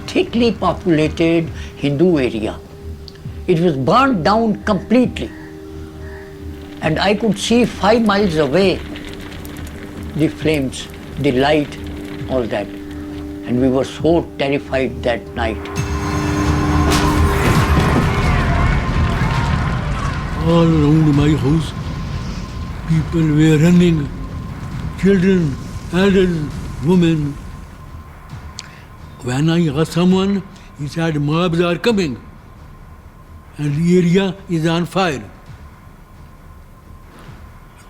thickly populated Hindu area. It was burnt down completely. And I could see 5 miles away the flames, the light, all that. And we were so terrified that night. All around my house, people were running. Children, elders, women. When I asked someone, he said, mobs are coming. and the area is on fire.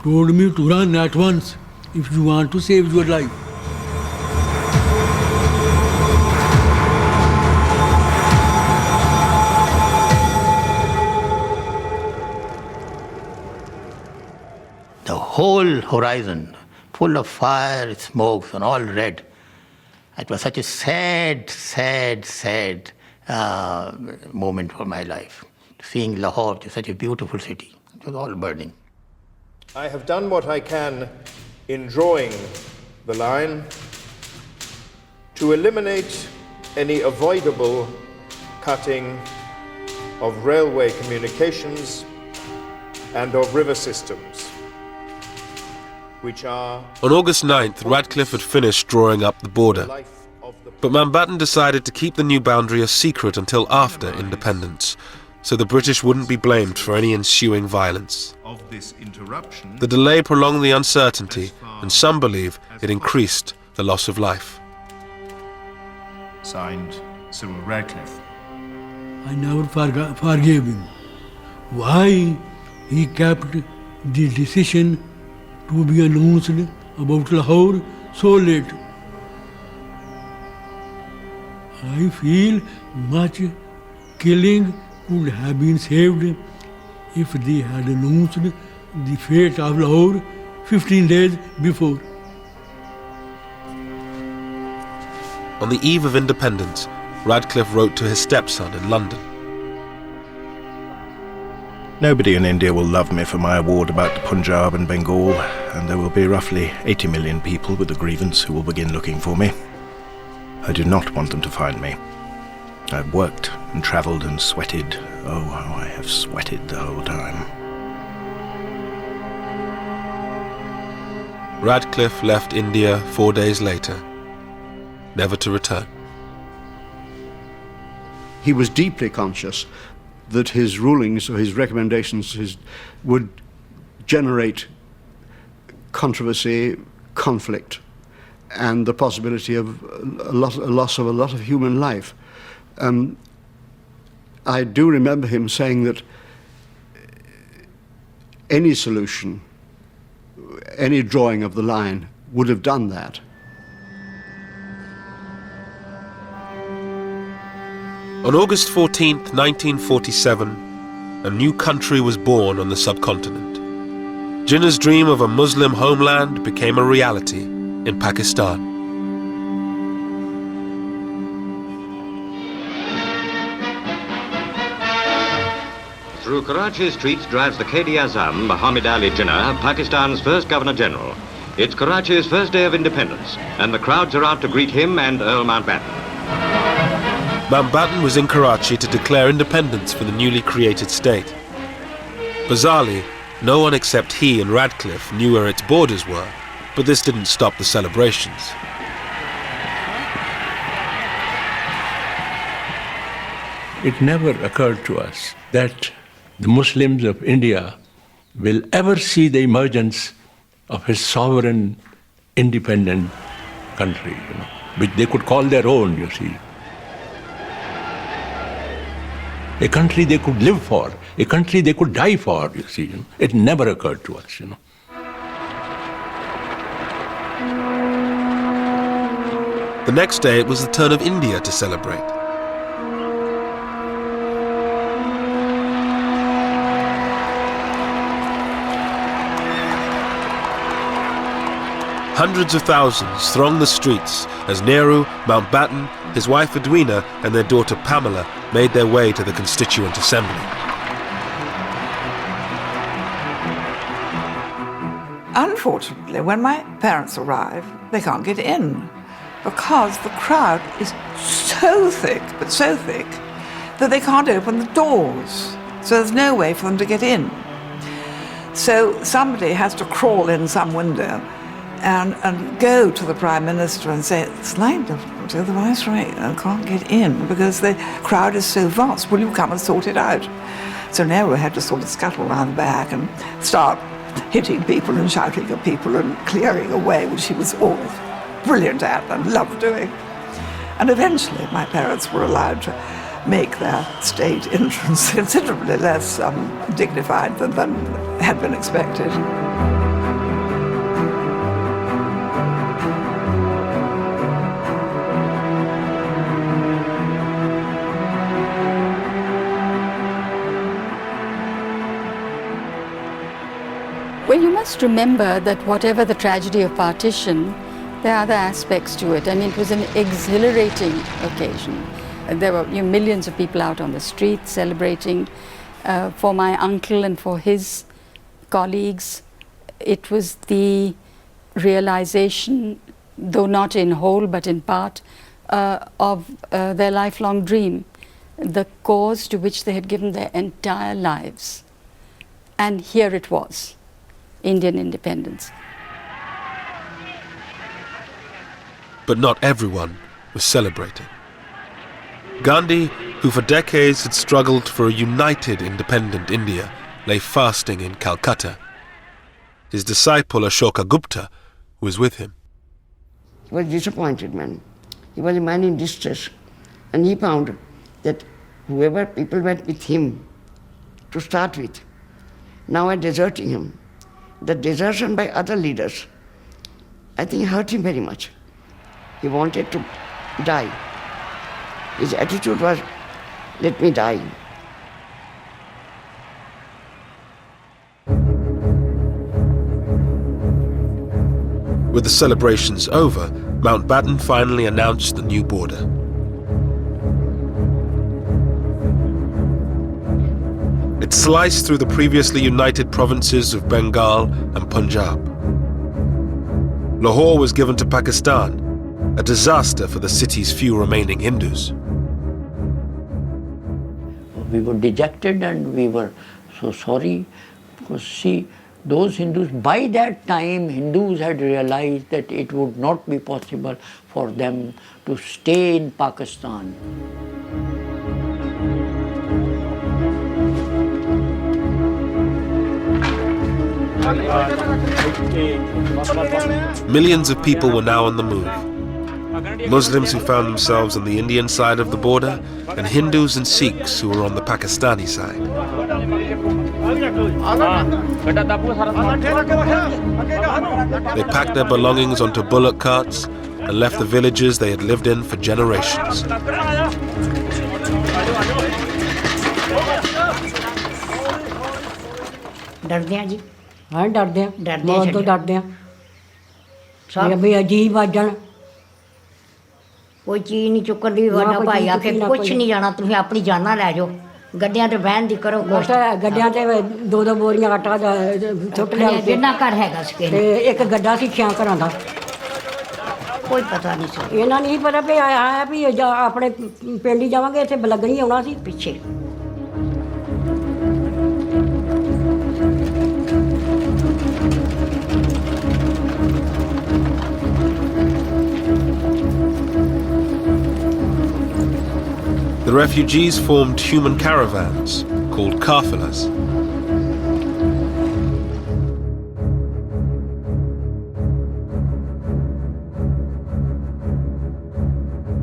Told me to run at once if you want to save your life. The whole horizon full of fire, smokes, and all red. It was such a sad, sad, sad moment for my life. Seeing Lahore, such a beautiful city, it was all burning. I have done what I can in drawing the line to eliminate any avoidable cutting of railway communications and of river systems, which are... On August 9th, Radcliffe had finished drawing up the border. But Mountbatten decided to keep the new boundary a secret until after independence, so the British wouldn't be blamed for any ensuing violence. Of this interruption, the delay prolonged the uncertainty, and some believe it increased the loss of life. Signed, Cyril Radcliffe. I never forgave him. Why he kept the decision to be announced about Lahore so late? I feel much killing could have been saved if they had announced the fate of Lahore 15 days before. On the eve of independence, Radcliffe wrote to his stepson in London. Nobody in India will love me for my award about the Punjab and Bengal, and there will be roughly 80 million people with a grievance who will begin looking for me. I do not want them to find me. I've worked and travelled and sweated. Oh, how I have sweated the whole time. Radcliffe left India 4 days later, never to return. He was deeply conscious that his rulings or his recommendations would generate controversy, conflict, and the possibility of a loss of a lot of human life. I do remember him saying that any solution, any drawing of the line would have done that. On August 14th, 1947, a new country was born on the subcontinent. Jinnah's dream of a Muslim homeland became a reality in Pakistan. Through Karachi's streets drives the Quaid-e-Azam, Muhammad Ali Jinnah, Pakistan's first Governor-General. It's Karachi's first day of independence, and the crowds are out to greet him and Earl Mountbatten. Mountbatten was in Karachi to declare independence for the newly created state. Bizarrely, no one except he and Radcliffe knew where its borders were, but this didn't stop the celebrations. It never occurred to us that the Muslims of India will ever see the emergence of a sovereign, independent country, which they could call their own, you see. A country they could live for, a country they could die for, you see. It never occurred to us, The next day, it was the turn of India to celebrate. Hundreds of thousands thronged the streets as Nehru, Mountbatten, his wife Edwina, and their daughter Pamela made their way to the Constituent Assembly. Unfortunately, when my parents arrive, they can't get in because the crowd is so thick, but so thick, that they can't open the doors. So there's no way for them to get in. So somebody has to crawl in some window and go to the Prime Minister and say, it's like to the Viceroy, I can't get in because the crowd is so vast. Will you come and sort it out? So Nehru had to sort of scuttle around the back and start hitting people and shouting at people and clearing away, which he was always brilliant at and loved doing. And eventually my parents were allowed to make their state entrance considerably less dignified than had been expected. Well, you must remember that whatever the tragedy of partition, there are other aspects to it, and it was an exhilarating occasion. There were millions of people out on the streets celebrating. For my uncle and for his colleagues, it was the realization, though not in whole but in part, of their lifelong dream, the cause to which they had given their entire lives. And here it was, Indian independence. But not everyone was celebrating. Gandhi, who for decades had struggled for a united independent India, lay fasting in Calcutta. His disciple Ashoka Gupta was with him. He was a disappointed man. He was a man in distress. And he found that whoever people went with him to start with, now are deserting him. The desertion by other leaders, I think, hurt him very much. He wanted to die. His attitude was, let me die. With the celebrations over, Mountbatten finally announced the new border. It sliced through the previously united provinces of Bengal and Punjab. Lahore was given to Pakistan, a disaster for the city's few remaining Hindus. We were dejected and we were so sorry because, see, those Hindus, by that time, Hindus had realized that it would not be possible for them to stay in Pakistan. Millions of people were now on the move. Muslims who found themselves on the Indian side of the border, and Hindus and Sikhs who were on the Pakistani side. They packed their belongings onto bullock carts and left the villages they had lived in for generations. डरते हैं जी हाँ डरते हैं डरते बहुत तो डरते हैं ये भी अजीब आजन कोई चीज नहीं चुकन दी वादा भाई आके कुछ नहीं जाना तुम अपनी जाना ले जाओ गड्डियां ते बहन दी करो गड्डियां ते दो दो बोरियां आटा सुੱਟ ਲਿਆ जिन्ना घर हैगा सके ਤੇ ਇੱਕ ਗੱਡਾ ਸੀ 6 ਘਰਾਂ ਦਾ ਕੋਈ ਪਤਾ ਨਹੀਂ ਸੀ ਇਹਨਾਂ ਨਹੀਂ ਪਤਾ ਵੀ ਆਇਆ ਵੀ ਆਪਣੇ ਪਿੰਡ ਹੀ ਜਾਵਾਂਗੇ ਇੱਥੇ ਬਲਗਣੀ ਆਉਣਾ ਸੀ ਪਿੱਛੇ The refugees formed human caravans called kafilas.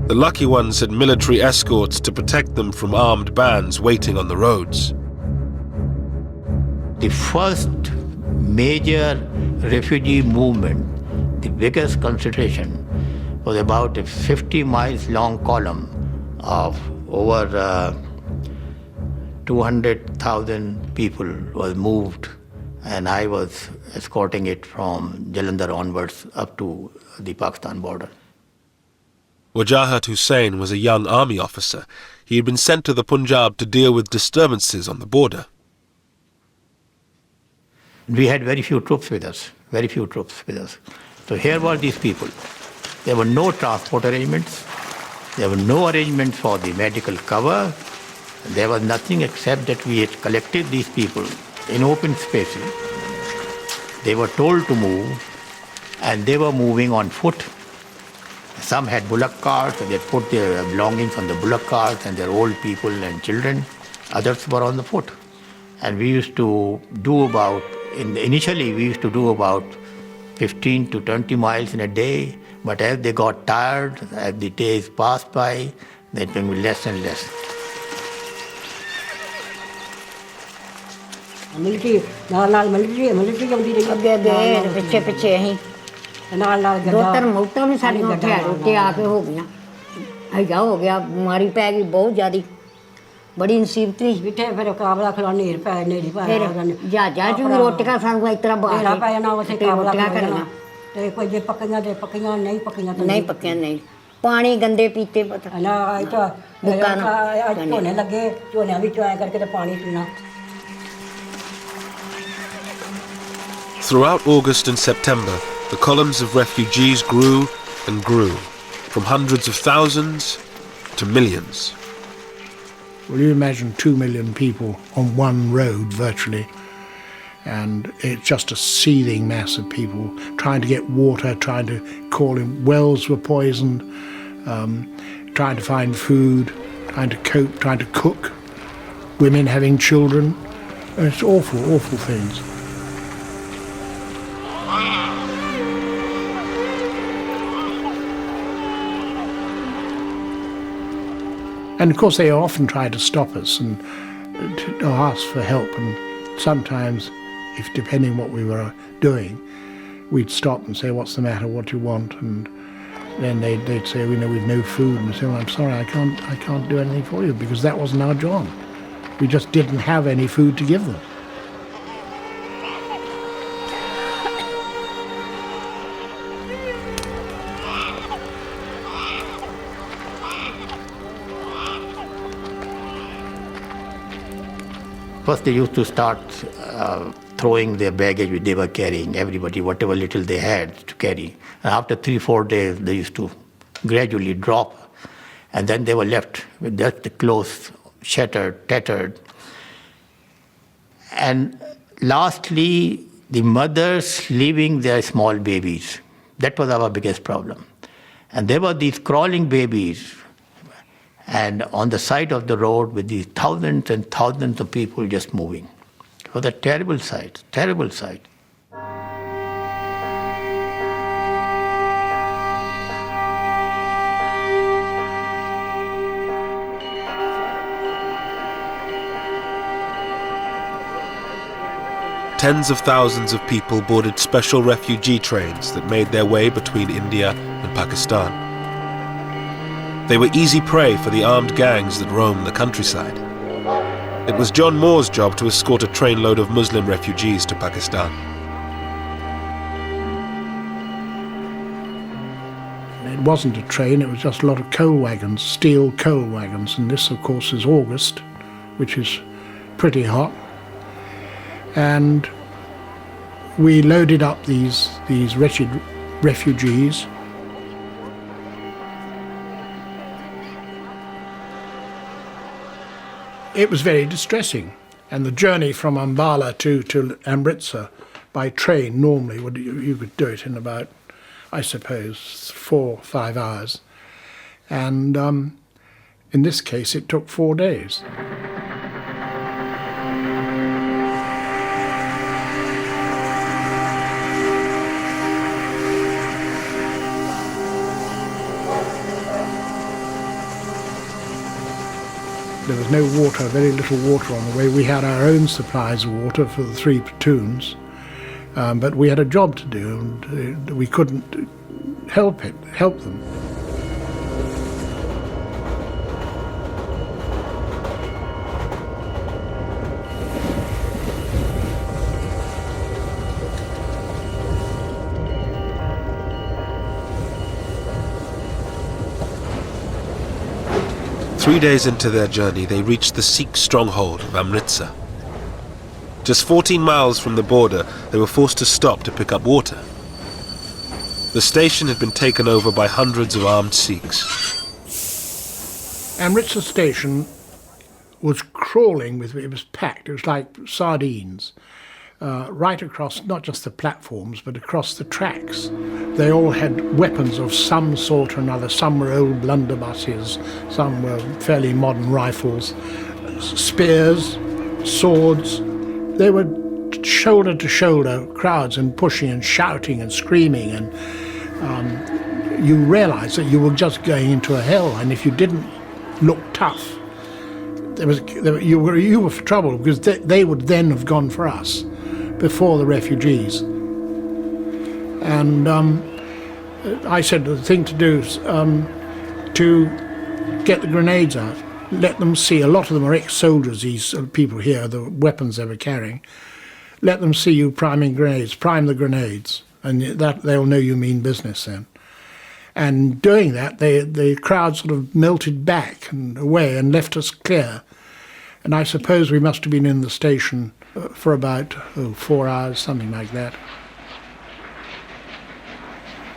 The lucky ones had military escorts to protect them from armed bands waiting on the roads. The first major refugee movement, the biggest concentration, was about a 50 miles long column of over 200,000 people was moved, and I was escorting it from Jalandhar onwards up to the Pakistan border. Wajahat Hussain was a young army officer. He had been sent to the Punjab to deal with disturbances on the border. We had very few troops with us, very few troops with us. So here were these people. There were no transport arrangements. There were no arrangements for the medical cover. There was nothing except that we had collected these people in open spaces. They were told to move, and they were moving on foot. Some had bullock carts, and they put their belongings on the bullock carts, and their old people and children. Others were on the foot. And we used to do initially we used to do about 15 to 20 miles in a day, but as they got tired, as the days passed by, they became less and less. Military ਨਾਲ military ਆਉਂਦੀ ਰਹੀ ਅੱਗੇ ਪਿੱਛੇ ਅਸੀਂ ਨਾਲ ਦੋ ਤਿੰਨ ਮੌਤਾਂ ਵੀ ਸਾਡੀਆਂ ਉੱਥੇ ਆ ਕੇ ਹੋ ਗਈਆਂ ਹੈਗਾ ਹੋ ਗਿਆ ਬਿਮਾਰੀ ਪੈ ਗਈ ਬਹੁਤ ਜ਼ਿਆਦੀ ਬੜੀ ਮੁਸੀਬਤ ਸੀ ਬਿਠੇ ਫਿਰ ਕਾਬਲਾ ਖਲਾ ਨੇਰ ਪੈ ਨੇਰੀ ਪੈ ਫਿਰ ਜਹਾਜ਼ਾਂ 'ਚ ਵੀ ਰੋਟੀਆਂ ਸਾਨੂੰ ਇਸ ਤਰ੍ਹਾਂ ਬਾਹਰ ਪੈ ਜਾਣਾ ਉੱਥੇ ਕਾਬਲਾ ਕਰਨਾ ਤੇ ਕੋਈ ਜੇ ਪੱਕੀਆਂ ਤੇ ਪੱਕੀਆਂ ਨਹੀਂ ਪੱਕੀਆਂ ਨਹੀਂ ਪੱਕੀਆਂ ਨਹੀਂ ਪਾਣੀ ਗੰਦੇ ਪੀਤੇ ਪਤਾ ਨਾ ਝੋਨੇ ਲੱਗੇ ਝੋਨਿਆਂ ਵਿੱਚੋਂ ਐ ਕਰਕੇ ਤੇ ਪਾਣੀ ਪੀਣਾ Throughout August and September, the columns of refugees grew and grew, from hundreds of thousands to millions. Well, you imagine 2 million people on one road virtually, and it's just a seething mass of people trying to get water, trying to call in. Wells were poisoned, trying to find food, trying to cope, trying to cook, women having children. It's awful, awful things. And of course they often try to stop us and to ask for help, and sometimes, if depending what we were doing, we'd stop and say, what's the matter, what do you want? And then they'd say, we've no food, and we say, well, I'm sorry, I can't do anything for you, because that wasn't our job. We just didn't have any food to give them. First they used to start throwing their baggage they were carrying, everybody, whatever little they had to carry. And after 3-4 days, they used to gradually drop, and then they were left with just the clothes shattered, tattered. And lastly, the mothers leaving their small babies. That was our biggest problem. And there were these crawling babies, and on the side of the road with these thousands and thousands of people just moving. It was a terrible sight, terrible sight. Tens of thousands of people boarded special refugee trains that made their way between India and Pakistan. They were easy prey for the armed gangs that roamed the countryside. It was John Moore's job to escort a trainload of Muslim refugees to Pakistan. It wasn't a train, it was just a lot of coal wagons, steel coal wagons, and this, of course, is August, which is pretty hot. And we loaded up these wretched refugees. It was very distressing, and the journey from Ambala to Amritsar by train normally, you could do it in about, I suppose, 4 or 5 hours. And in this case, it took 4 days. There was no water, very little water on the way. We had our own supplies of water for the 3 platoons, but we had a job to do, and we couldn't help them. Three days into their journey, they reached the Sikh stronghold of Amritsar. Just 14 miles from the border, they were forced to stop to pick up water. The station had been taken over by hundreds of armed Sikhs. Amritsar station was crawling with, it was packed, it was like sardines, right across not just the platforms but across the tracks. They all had weapons of some sort or another. Some were old blunderbusses, some were fairly modern rifles, spears, swords. They were shoulder to shoulder crowds and pushing and shouting and screaming, and you realized that you were just going into a hell, and if you didn't look tough, you were for trouble because they would then have gone for us before the refugees. And I said the thing to do is to get the grenades out, let them see. A lot of them are ex-soldiers, these people here, the weapons they were carrying. Let them see you priming grenades, prime the grenades, and that they'll know you mean business then. And doing that, the crowd sort of melted back and away and left us clear. And I suppose we must have been in the station for about 4 hours, something like that.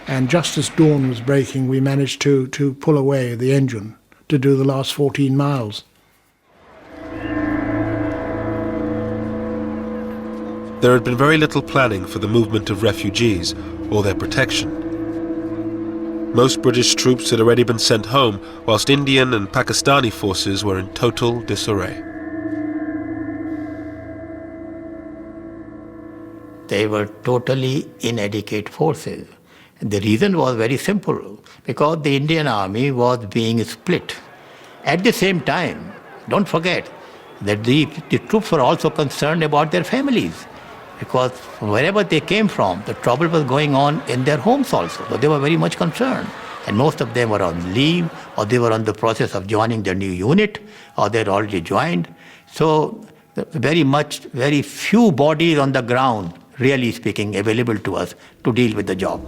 And just as dawn was breaking, we managed to pull away the engine to do the last 14 miles. There had been very little planning for the movement of refugees or their protection. Most British troops had already been sent home, whilst Indian and Pakistani forces were in total disarray. They were totally inadequate forces. And the reason was very simple, because the Indian army was being split. At the same time, don't forget that the troops were also concerned about their families, because wherever they came from, the trouble was going on in their homes also. So they were very much concerned. And most of them were on leave, or they were on the process of joining their new unit, or they had already joined. So very few bodies on the ground, really speaking, available to us to deal with the job.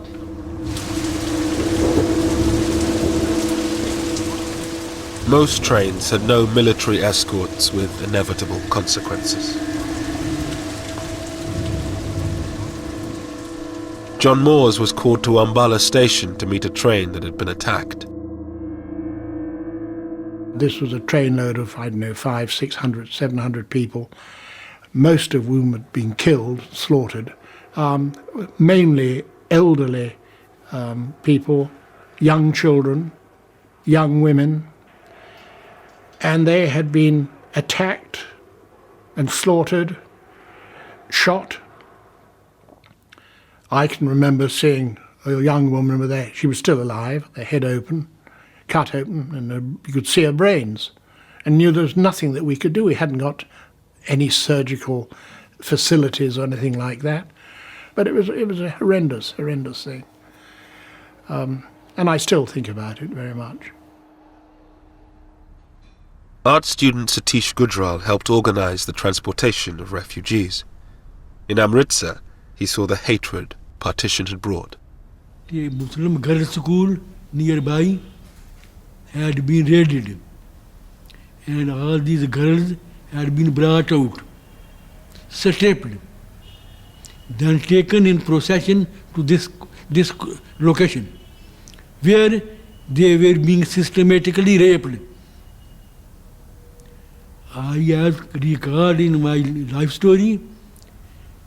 Most trains had no military escorts with inevitable consequences. John Moores was called to Ambala station to meet a train that had been attacked. This was a trainload of, 500, 600, 700 people, most of whom had been killed, slaughtered, mainly elderly people, young children, young women, and they had been attacked and slaughtered, shot. I can remember seeing a young woman with she was still alive, her head open, cut open, and you could see her brains, and knew there was nothing that we could do. We hadn't got any surgical facilities or anything like that, but it was a horrendous thing, and I still think about it very much. Art student Satish Gujral helped organize the transportation of refugees. In Amritsar, he saw the hatred partition had brought. A Muslim girls' school nearby had been raided, and all these girls had been brought out, stripped, then taken in procession to this location, where they were being systematically raped. I have recalled in my life story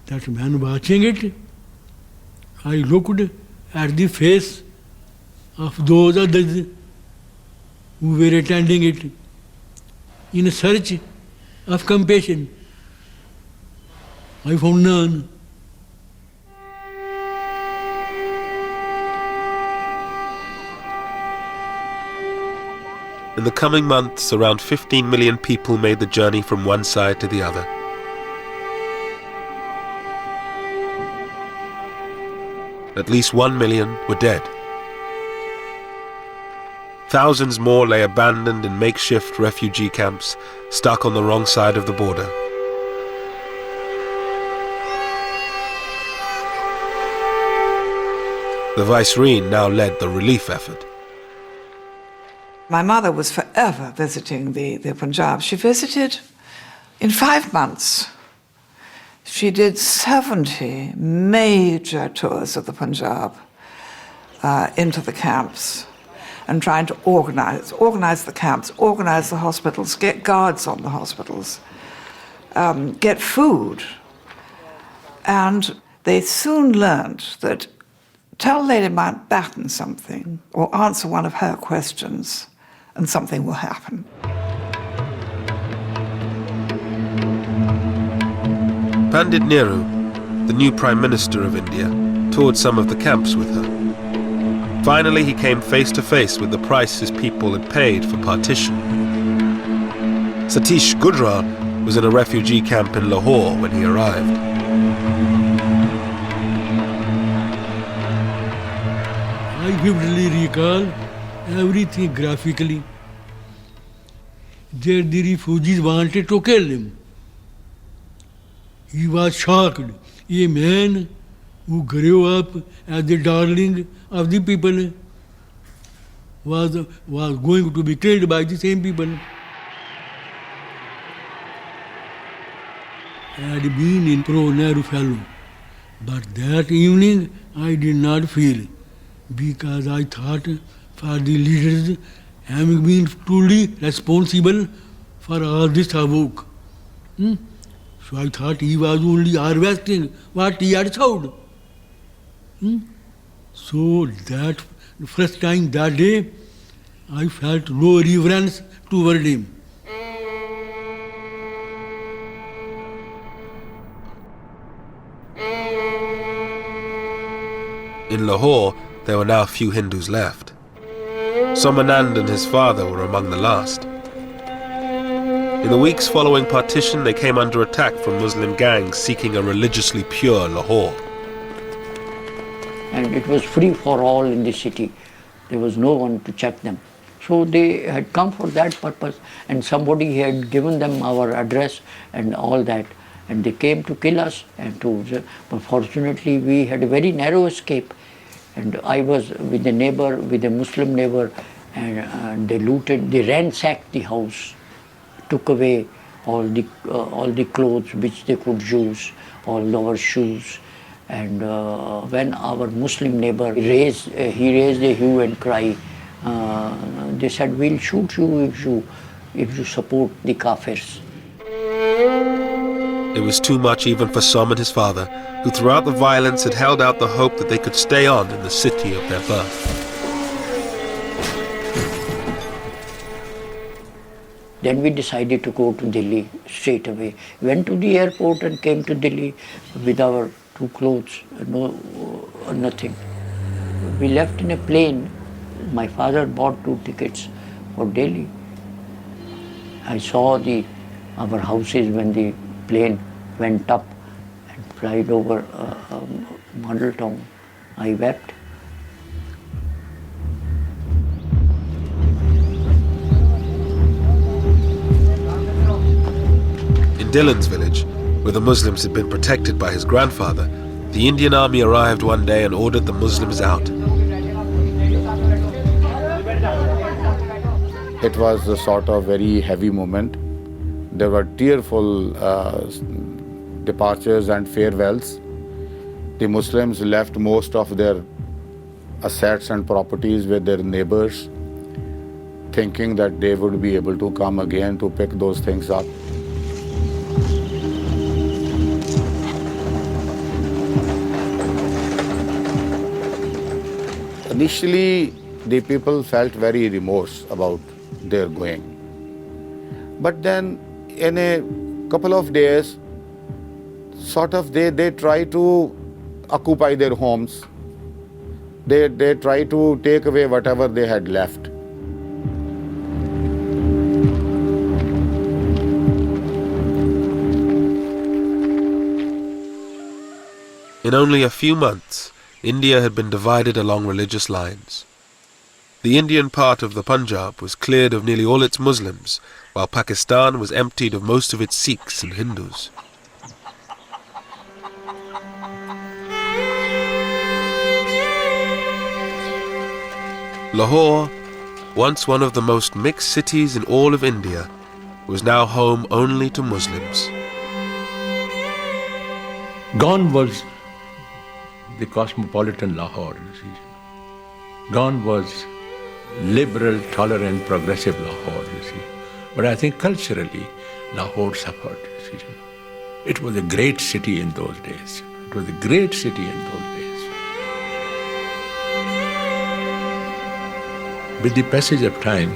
that when watching it, I looked at the face of those others who were attending it in search of compassion. I found none. In the coming months, around 15 million people made the journey from one side to the other. At least 1 million were dead. Thousands more lay abandoned in makeshift refugee camps, stuck on the wrong side of the border. The Viceroy now led the relief effort. My mother was forever visiting the Punjab. She visited in 5 months. She did 70 major tours of the Punjab into the camps and trying to organize the camps, organize the hospitals, get guards on the hospitals, get food. And they soon learned that tell Lady Mountbatten something or answer one of her questions and something will happen. Pandit Nehru, the new Prime Minister of India, toured some of the camps with her. Finally, he came face to face with the price his people had paid for partition. Satish Gujral was in a refugee camp in Lahore when he arrived. I vividly recall everything graphically. There the refugees wanted to kill him. He was shocked. A man who grew up as the darling of the people was going to be killed by the same people. I had been in pro-Nehru fellow, but that evening I did not feel, because I thought for the leaders having been truly responsible for all this havoc. So I thought he was only harvesting what he had sowed. So that first time that day, I felt no reverence toward him. In Lahore, there were now few Hindus left. Somanand and his father were among the last. In the weeks following partition, they came under attack from Muslim gangs seeking a religiously pure Lahore. And it was free for all in the city. There was no one to check them. So they had come for that purpose, and somebody had given them our address and all that. And they came to kill us, but fortunately we had a very narrow escape. And I was with a neighbor, with a Muslim neighbor, and they looted, they ransacked the house, took away all the clothes which they could use, all our shoes. And when our Muslim neighbor raised a hue and cry, they said, "We'll shoot you if you support the Kafirs." It was too much even for Som and his father, who throughout the violence had held out the hope that they could stay on in the city of their birth. Then we decided to go to Delhi straight away. Went to the airport and came to Delhi with our 2 clothes, nothing. We left in a plane. My father bought 2 tickets for Delhi. I saw our houses when the plane went up and flied over Model Town. I wept. In Dillon's village, where the Muslims had been protected by his grandfather, the Indian army arrived one day and ordered the Muslims out. It was a sort of very heavy moment. There were tearful departures and farewells. The Muslims left most of their assets and properties with their neighbors, thinking that they would be able to come again to pick those things up. Initially, the people felt very remorse about their going. But then, in a couple of days, sort of they try to occupy their homes. They try to take away whatever they had left. In only a few months, India had been divided along religious lines. The Indian part of the Punjab was cleared of nearly all its Muslims, while Pakistan was emptied of most of its Sikhs and Hindus. Lahore, once one of the most mixed cities in all of India, was now home only to Muslims. Gone was the cosmopolitan Lahore. Gone was liberal, tolerant, progressive Lahore, you see. But I think culturally, Lahore suffered, you see. It was a great city in those days. It was a great city in those days. With the passage of time,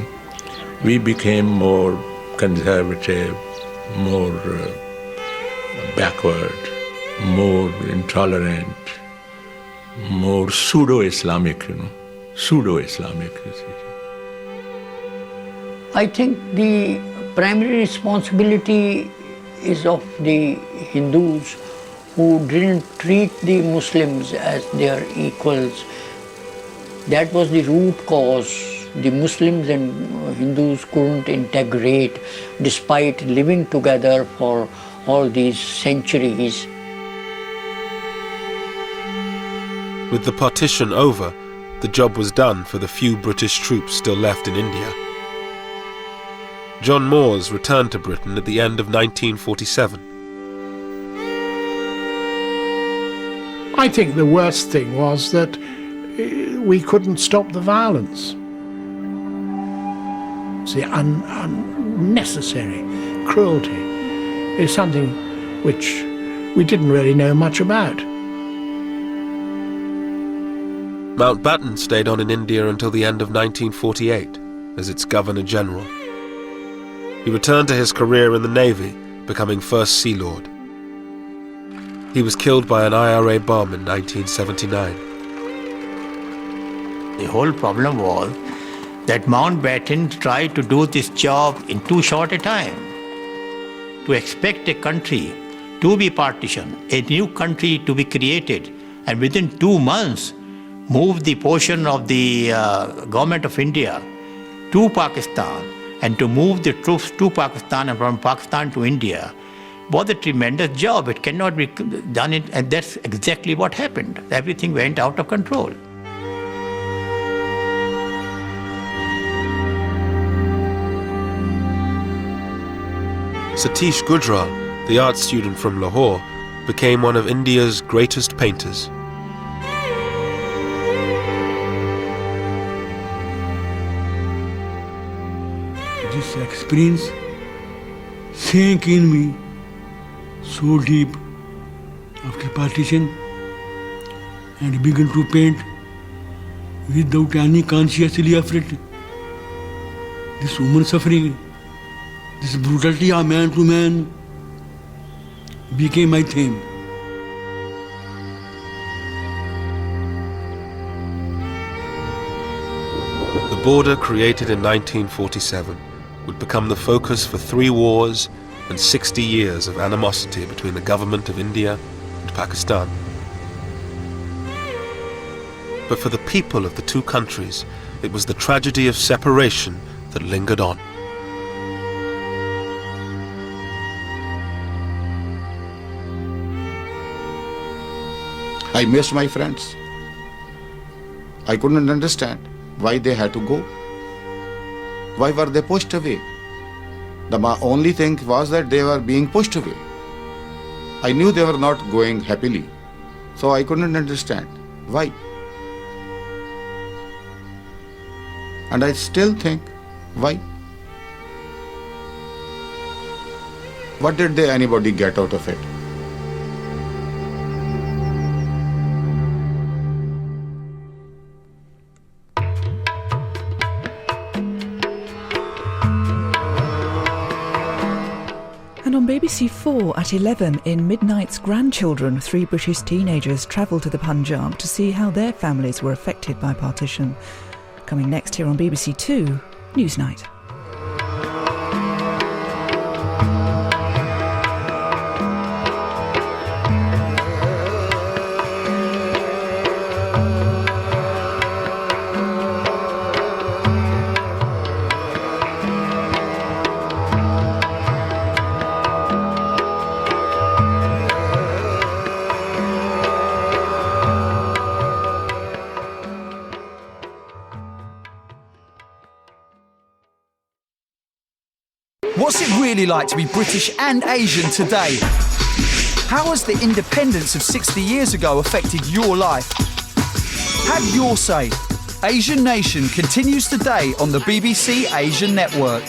we became more conservative, more backward, more intolerant, more pseudo-Islamic, Pseudo-Islamic. I think the primary responsibility is of the Hindus who didn't treat the Muslims as their equals. That was the root cause. The Muslims and Hindus couldn't integrate despite living together for all these centuries. With the partition over, the job was done for the few British troops still left in India. John Moores returned to Britain at the end of 1947. I think the worst thing was that we couldn't stop the violence. The unnecessary cruelty is something which we didn't really know much about. Mountbatten stayed on in India until the end of 1948 as its Governor-General. He returned to his career in the Navy, becoming First Sea Lord. He was killed by an IRA bomb in 1979. The whole problem was that Mountbatten tried to do this job in too short a time. To expect a country to be partitioned, a new country to be created, and within 2 months move the portion of the government of India to Pakistan, and to move the troops to Pakistan and from Pakistan to India was a tremendous job. It cannot be done, and that's exactly what happened. Everything went out of control. Satish Gujral, the art student from Lahore, became one of India's greatest painters. This experience sank in me so deep after partition, and began to paint without any consciously effort. This woman suffering, this brutality of man to man became my theme. The border created in 1947 would become the focus for 3 wars and 60 years of animosity between the government of India and Pakistan. But for the people of the two countries, it was the tragedy of separation that lingered on. I missed my friends. I couldn't understand why they had to go. Why were they pushed away? The only thing was that they were being pushed away. I knew they were not going happily, so I couldn't understand why. And I still think, why? What did anybody get out of it? On BBC 4 at 11 in Midnight's Grandchildren, 3 British teenagers travel to the Punjab to see how their families were affected by partition. Coming next here on BBC 2, Newsnight. What's it really like to be British and Asian today? How has the independence of 60 years ago affected your life? Have your say. Asian Nation continues today on the BBC Asian Network.